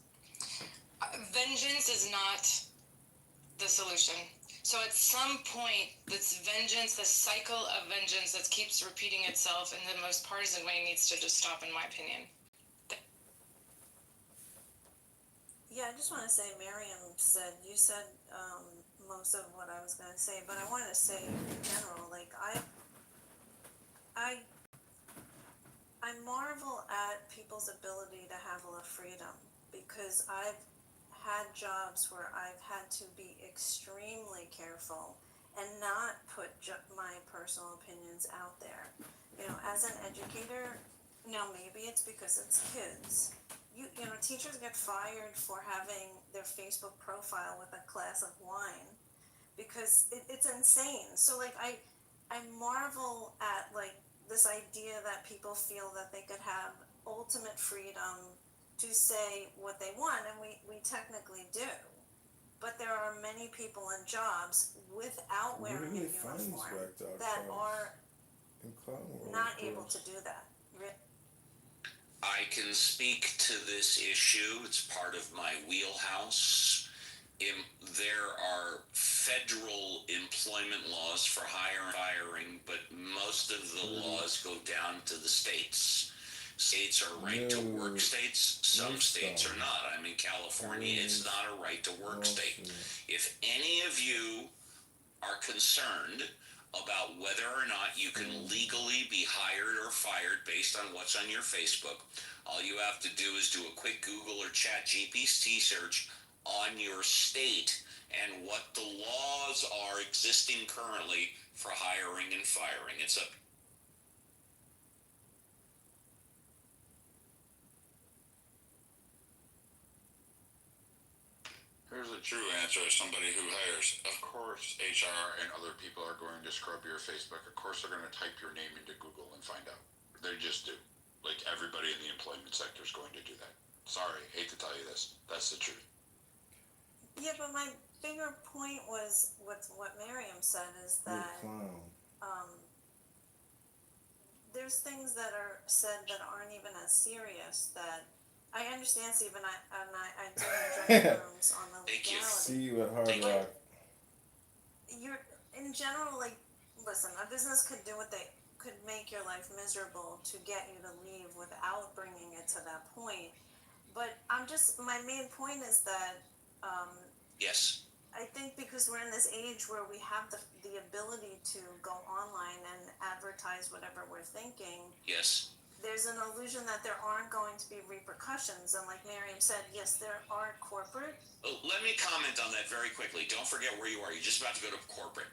Vengeance is not the solution. So at some point, this vengeance, this cycle of vengeance that keeps repeating itself in the most partisan way needs to just stop, in my opinion. Yeah, I just want to say, Miriam said, you said most of what I was going to say, but I wanted to say in general, like, I marvel at people's ability to have a little freedom, because I've had jobs where I've had to be extremely careful and not put my personal opinions out there. You know, as an educator, now maybe it's because it's kids. You know, teachers get fired for having their Facebook profile with a glass of wine because it's insane. So like I marvel at like this idea that people feel that they could have ultimate freedom to say what they want, and we technically do. But there are many people in jobs without wearing a uniform that are not able to do that. I can speak to this issue. It's part of my wheelhouse. There are federal employment laws for hiring, but most of the laws go down to the states. States are right to work states. Some states are not. I'm in California. It's not a right to work state. If any of you are concerned about whether or not you can legally be hired or fired based on what's on your Facebook, all you have to do is do a quick Google or Chat GPT search on your state and what the laws are existing currently for hiring and firing. It's a Here's the true answer as somebody who hires. Of course, HR and other people are going to scrub your Facebook. Of course, they're going to type your name into Google and find out. They just do. Like everybody in the employment sector is going to do that. Sorry, hate to tell you this. That's the truth. Yeah, but my bigger point was what Miriam said is that there's things that are said that aren't even as serious that I understand, Stephen. I do enjoy rooms on the legality. See you at Hard Rock. You're in general, like, listen. A business could do what they could make your life miserable to get you to leave without bringing it to that point. But my main point is that yes. I think because we're in this age where we have the ability to go online and advertise whatever we're thinking. Yes. There's an illusion that there aren't going to be repercussions, and like Miriam said, yes, there are corporate. Oh, let me comment on that very quickly. Don't forget where you are. You're just about to go to corporate.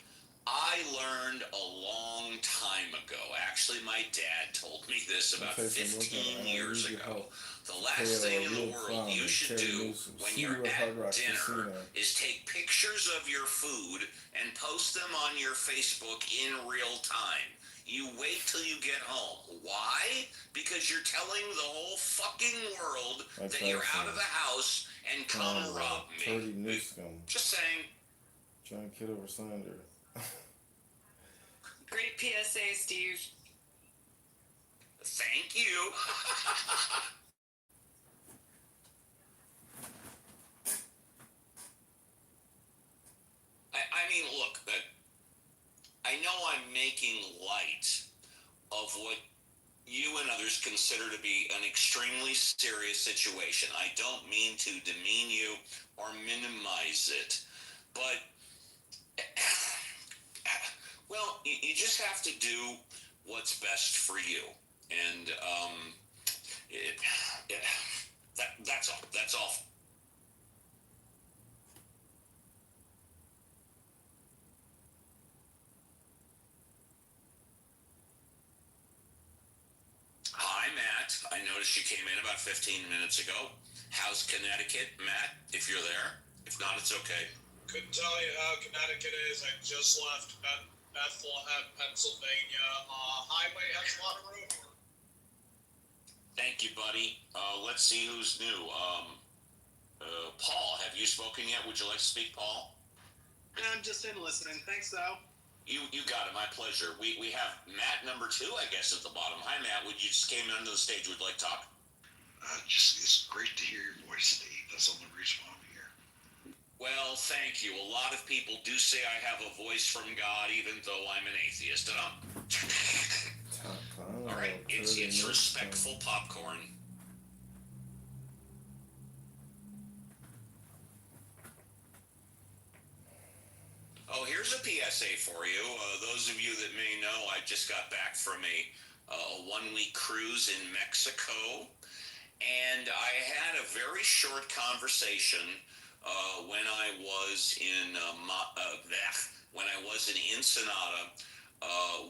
I learned a long time ago. Actually, my dad told me this about 15 years ago. The last thing in the world you should do when you're at dinner is take pictures of your food and post them on your Facebook in real time. You wait till you get home. Why? Because you're telling the whole fucking world that you're out of the house and come rob me. Just saying. John Kitover Sander. Great PSA, Steve. Thank you. I mean, look, I know I'm making light of what you and others consider to be an extremely serious situation. I don't mean to demean you or minimize it, but, well, you just have to do what's best for you. And that's all. That's all. Hi, Matt. I noticed you came in about 15 minutes ago. How's Connecticut, Matt, if you're there? If not, it's okay. Couldn't tell you how Connecticut is. I just left Bethlehem, Pennsylvania. Highway has a lot of room. Thank you, buddy. Let's see who's new. Paul, have you spoken yet? Would you like to speak, Paul? I'm just in listening. Thanks, though. You got it. My pleasure. We have Matt number 2, I guess, at the bottom. Hi, Matt. You just came onto the stage. Would you like to talk? It's great to hear your voice, Steve. That's the only reason why I'm here. Well, thank you. A lot of people do say I have a voice from God, even though I'm an atheist. All right, it's respectful popcorn. Oh, here's a PSA for you. Those of you that may know, I just got back from a 1-week cruise in Mexico, and I had a very short conversation when I was in Ensenada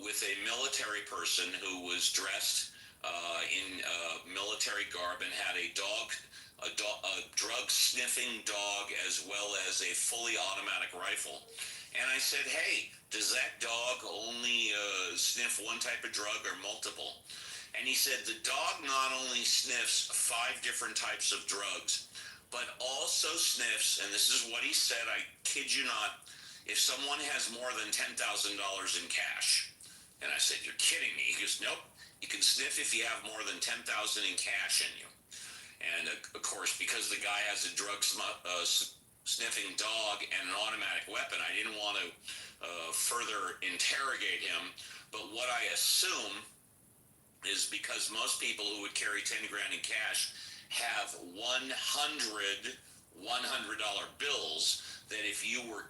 with a military person who was dressed in military garb and had a drug sniffing dog, as well as a fully automatic rifle. And I said, hey, does that dog only sniff one type of drug or multiple? And he said, the dog not only sniffs 5 different types of drugs, but also sniffs, and this is what he said, I kid you not, if someone has more than $10,000 in cash. And I said, you're kidding me. He goes, nope, you can sniff if you have more than $10,000 in cash in you. And of course, because the guy has a drug sniffing dog and an automatic weapon, I didn't want to further interrogate him. But what I assume is because most people who would carry 10 grand in cash have $100 bills, that if you were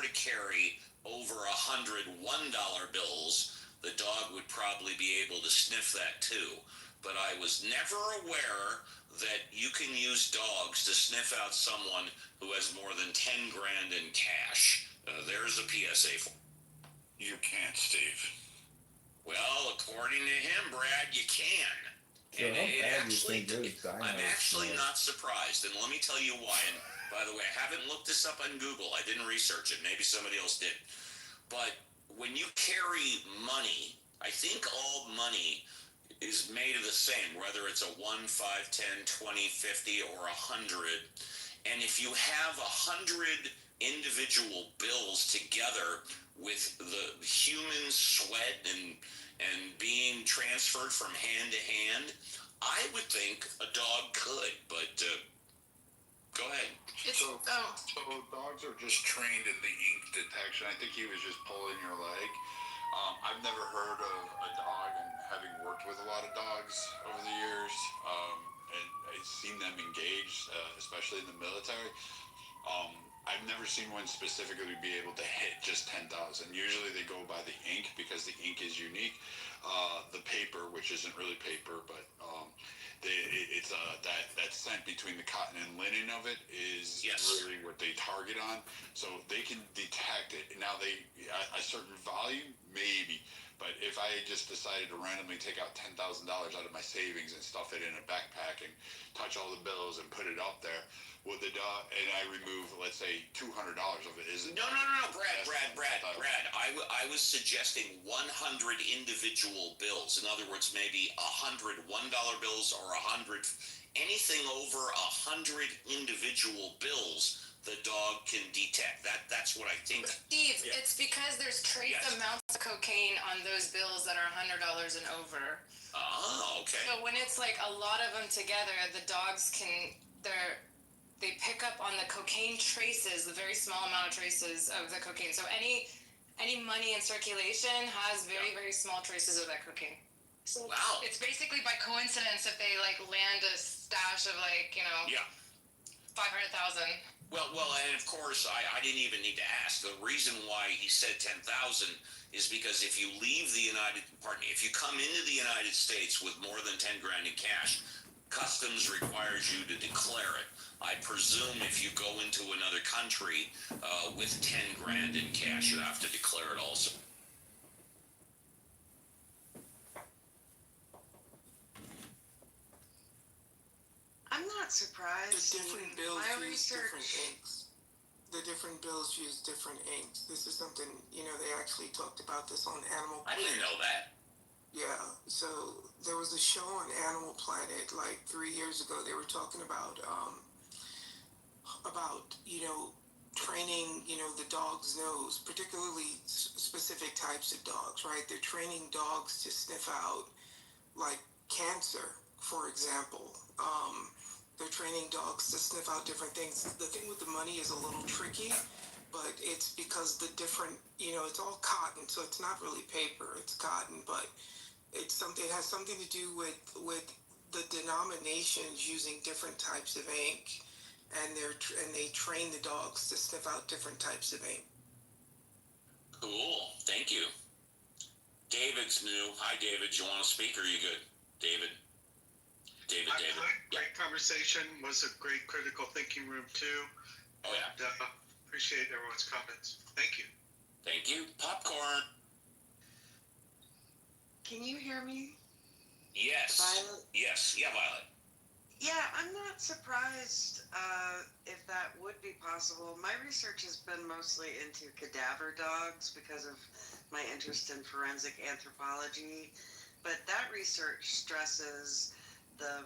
to carry over 100 $1 bills, the dog would probably be able to sniff that too. But I was never aware that you can use dogs to sniff out someone who has more than 10 grand in cash. There's a PSA for you. Can't, Steve. Well, according to him, Brad, you can. So And I'm actually smells? not surprised, and let me tell you why. And by the way, I haven't looked this up on Google. I didn't research it. Maybe somebody else did. But when you carry money, I think all money is made of the same, whether it's a 1, 5, 10, 20, 50, or 100. And if you have 100 individual bills together with the human sweat and being transferred from hand to hand, I would think a dog could, but go ahead. So dogs are just trained in the ink detection. I think he was just pulling your leg. I've never heard of a dog, and having worked with a lot of dogs over the years, and I've seen them engaged, especially in the military. I've never seen one specifically be able to hit just 10,000. Usually they go by the ink because the ink is unique. The paper, which isn't really paper, but it's that scent between the cotton and linen of it is really what they target on. So they can detect it. Now a certain volume, maybe. But if I just decided to randomly take out $10,000 out of my savings and stuff it in a backpack and touch all the bills and put it up there, would the dog, and I remove, let's say, $200 of it, is it? No, Brad. I was suggesting 100 individual bills. In other words, maybe 100 $1 bills or 100, anything over 100 individual bills, the dog can detect. That's what I think. Steve, it's because there's trace amounts of cocaine on those bills that are $100 and over. Oh, okay. So when it's like a lot of them together, the dogs they pick up on the cocaine traces, the very small amount of traces of the cocaine. So any money in circulation has very, very small traces of that cocaine. So wow. It's basically by coincidence if they land a stash of 500,000. Well, and of course, I didn't even need to ask. The reason why he said 10,000 is because if you leave if you come into the United States with more than 10 grand in cash, customs requires you to declare it. I presume if you go into another country with 10 grand in cash, you have to declare it also. I'm not surprised. The different bills My use research. different inks. The different bills use different inks. This is something, they actually talked about this on Animal I didn't know that. Yeah, so there was a show on Animal Planet like 3 years ago. They were talking about training the dog's nose, particularly specific types of dogs, right? They're training dogs to sniff out like cancer, for example. They're training dogs to sniff out different things. The thing with the money is a little tricky, but it's because the different, it's all cotton, so it's not really paper, it's cotton, but it has something to do with the denominations using different types of ink, and they train the dogs to sniff out different types of ink. Cool. Thank you. David's new. Hi, David. You want to speak or are you good? David. David. Great conversation. Was a great critical thinking room too. Oh yeah. And, appreciate everyone's comments. Thank you. Thank you. Popcorn. Can you hear me? Yes. Violet? Yes. Yeah, Violet. Yeah, I'm not surprised if that would be possible. My research has been mostly into cadaver dogs because of my interest in forensic anthropology, but that research stresses the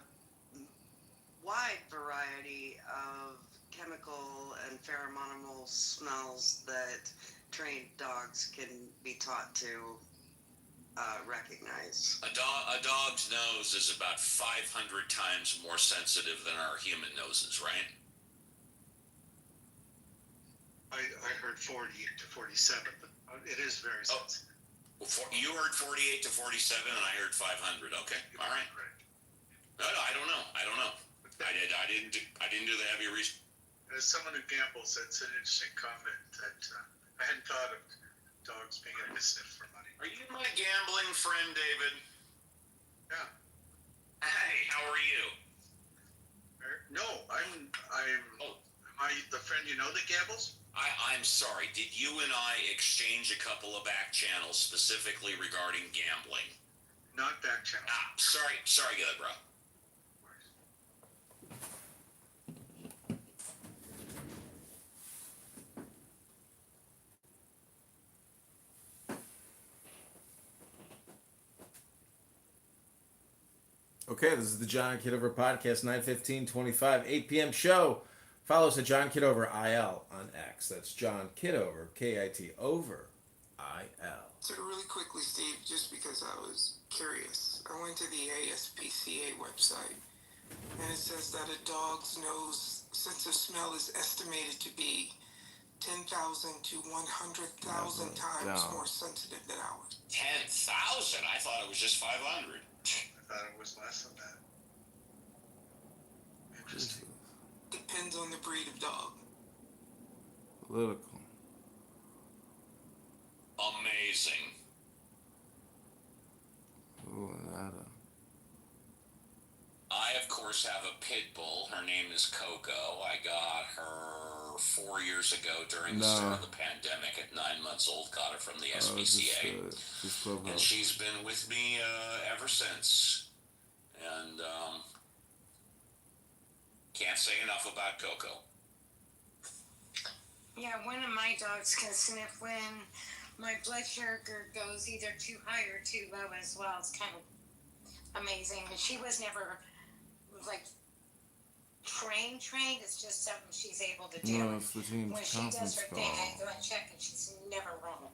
wide variety of chemical and pheromonal smells that trained dogs can be taught to recognize. A dog's nose is about 500 times more sensitive than our human noses, right? I heard 48 to 47, but it is very sensitive. You heard 48 to 47, and I heard 500. Okay, all right. No, I don't know. I didn't do the heavy research. As someone who gambles, that's an interesting comment that I hadn't thought of dogs being able to sniff for money. Are you my gambling friend, David? Yeah. Hey, how are you? No, am I the friend you know that gambles? I'm sorry. Did you and I exchange a couple of back channels specifically regarding gambling? Not back channels. Sorry, good, bro. Okay, this is the John Kitover Podcast, 9/15/25, 8 p.m. show. Follow us at John Kitover IL on X. That's John Kitover, K-I-T, over I-L. So really quickly, Steve, just because I was curious, I went to the ASPCA website, and it says that a dog's nose sense of smell is estimated to be 10,000 to 100,000 times more sensitive than ours. 10,000? I thought it was just 500. I thought it was less than that. Interesting. Depends on the breed of dog. Political. Amazing. Ooh, that. I, of course, have a pit bull. Her name is Coco. I got her 4 years ago during the start of the pandemic at 9 months old. Got her from the SPCA. And she's been with me ever since. And can't say enough about Coco. Yeah, one of my dogs can sniff when my blood sugar goes either too high or too low as well. It's kind of amazing. And she was never like trained. It's just something she's able to do. No, it's the team's when she does her thing, I go and check, and she's never wrong.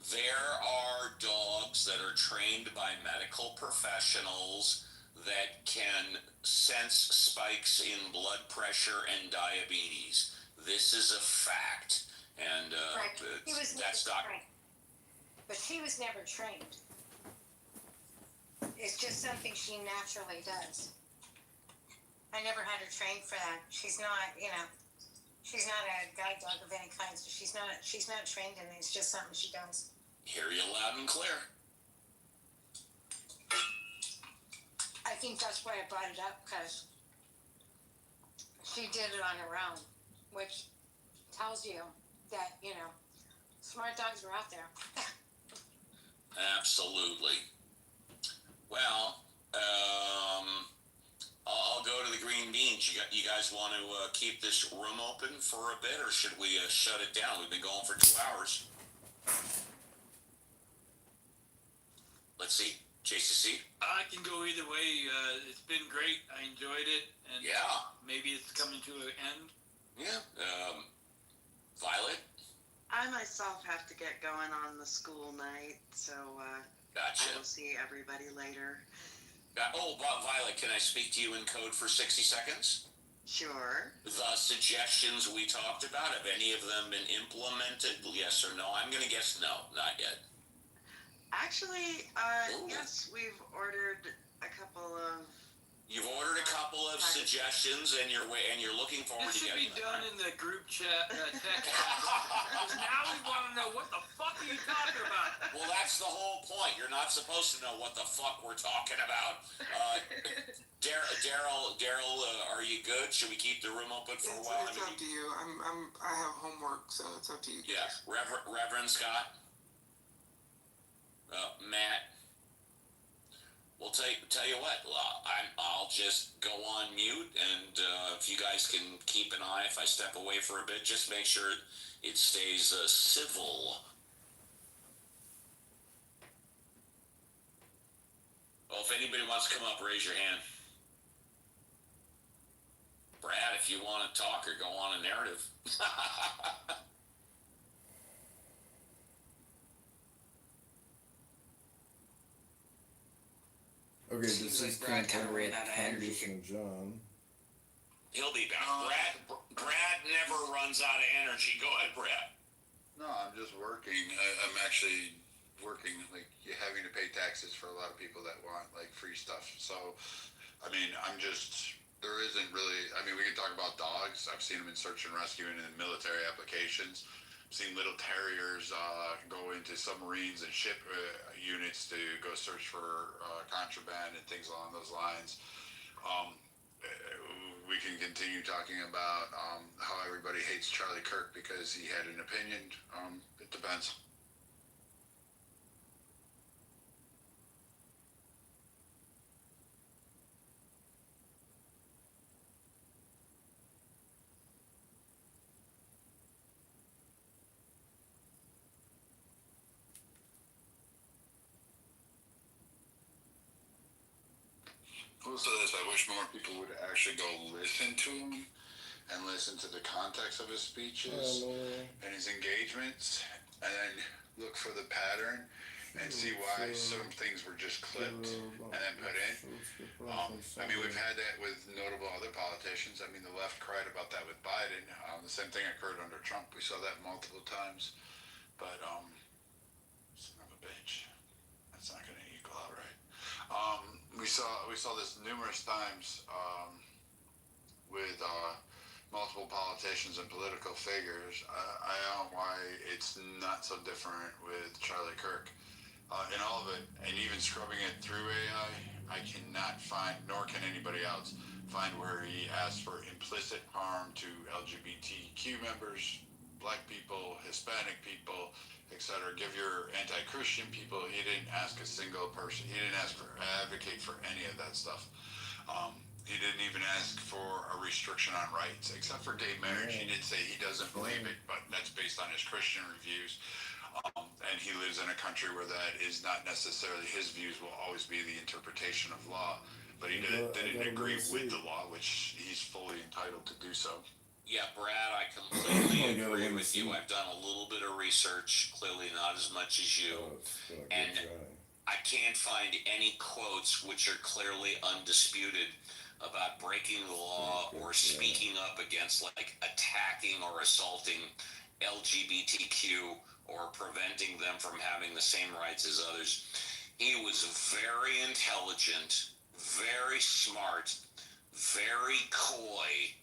There are dogs that are trained by medical professionals that can sense spikes in blood pressure and diabetes. This is a fact, and that's not. But she was never trained. It's just something she naturally does. I never had her trained for that. She's not, she's not a guide dog of any kind. So she's not trained in it. It's just something she does. Hear you loud and clear. I think that's why I brought it up, because she did it on her own, which tells you that, smart dogs are out there. Absolutely. Well, I'll go to the green beans. You guys want to keep this room open for a bit, or should we shut it down? We've been going for 2 hours. Let's see. JCC? I can go either way. It's been great. I enjoyed it, and maybe it's coming to an end. Yeah. Violet? I myself have to get going on the school night, so Gotcha. I will see everybody later. Violet, can I speak to you in code for 60 seconds? Sure. The suggestions we talked about, have any of them been implemented? Yes or no? I'm going to guess no, not yet. Actually, yes, we've ordered a couple of. You've ordered a couple of suggestions, and you're looking forward to getting them. This should be done in the group chat text. Now we want to know what the fuck are you talking about? Well, that's the whole point. You're not supposed to know what the fuck we're talking about. Daryl, are you good? Should we keep the room open for a while? It's up to you. I have homework, so it's up to you. Yeah, Reverend Scott, Matt. We'll tell you what. I'll just go on mute, and if you guys can keep an eye if I step away for a bit, just make sure it stays civil. Well, if anybody wants to come up, raise your hand. Brad, if you want to talk or go on a narrative. Okay, this is Congressman John. He'll be back. Brad never runs out of energy. Go ahead, Brad. No, I'm just working. I'm actually working, like, having to pay taxes for a lot of people that want, like, free stuff. So, I mean, there isn't really, I mean, we can talk about dogs. I've seen them in search and rescue and in military applications. I've seen little terriers go into submarines and ship units to go search for contraband and things along those lines. We can continue talking about how everybody hates Charlie Kirk because he had an opinion. It depends. Also, this, I wish more people would actually go listen to him and listen to the context of his speeches and his engagements, and then look for the pattern and see why some things were just clipped and then put in. I mean, we've had that with notable other politicians. I mean, the left cried about that with Biden. The same thing occurred under Trump. We saw that multiple times. But, son of a bitch. That's not going to equal out right. We saw this numerous times with multiple politicians and political figures. I don't know why it's not so different with Charlie Kirk. In all of it, and even scrubbing it through AI, I cannot find, nor can anybody else, find where he asked for implicit harm to LGBTQ members, black people, Hispanic people, etc. Give your anti-Christian people. He didn't ask a single person. He didn't advocate for any of that stuff. He didn't even ask for a restriction on rights, except for gay marriage. He did say he doesn't believe it, but that's based on his Christian reviews. And he lives in a country where that is not necessarily his views will always be the interpretation of law. But he didn't agree with the law, which he's fully entitled to do so. Yeah, Brad, I completely agree with you. I've done a little bit of research, clearly not as much as you. And I can't find any quotes which are clearly undisputed about breaking the law or speaking up against, like, attacking or assaulting LGBTQ or preventing them from having the same rights as others. He was very intelligent, very smart, very coy,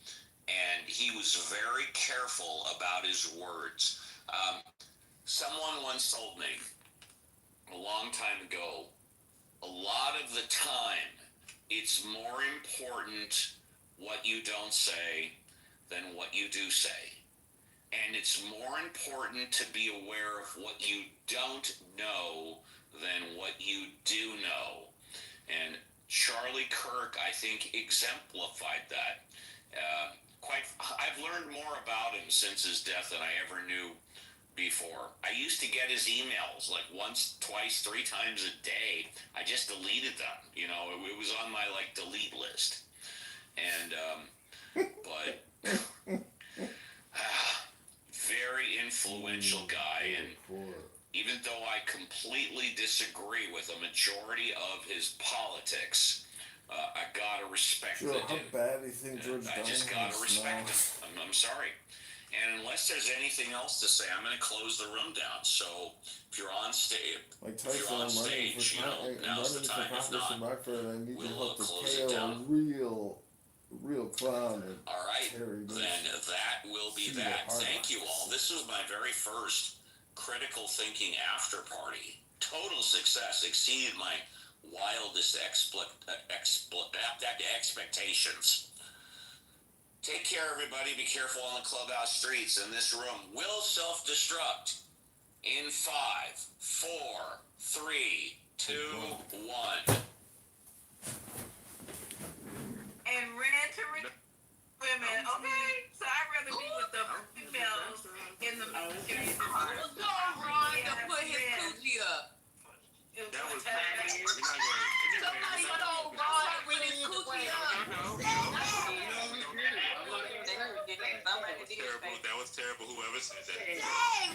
and he was very careful about his words. Someone once told me a long time ago, a lot of the time, it's more important what you don't say than what you do say. And it's more important to be aware of what you don't know than what you do know. And Charlie Kirk, I think, exemplified that. I've learned more about him since his death than I ever knew before. I used to get his emails like once, twice, 3 times a day. I just deleted them. You know, it was on my like delete list. And but very influential guy, and even though I completely disagree with a majority of his politics, I gotta respect Sure, the how dude. bad do you think George I just gotta respect smells? him. I'm sorry. And unless there's anything else to say, I'm going to close the room down. So if you're on stage, Like Tyson, I'm running for Congress in Rockford, and I need your help to KO a real clown. All right, then that will be that. Thank you all. This was my very first critical thinking after party. Total success, exceeded my wildest expectations. Take care, everybody. Be careful on the clubhouse streets. And this room will self-destruct in 5, 4, 3, 2, 1. And ran to women. Okay, so I'd rather be with the females in the military. What's going Ron to put his coochie up? That was bad. Somebody told Ron to put his coochie up. That was terrible. Whoever said that. Dang,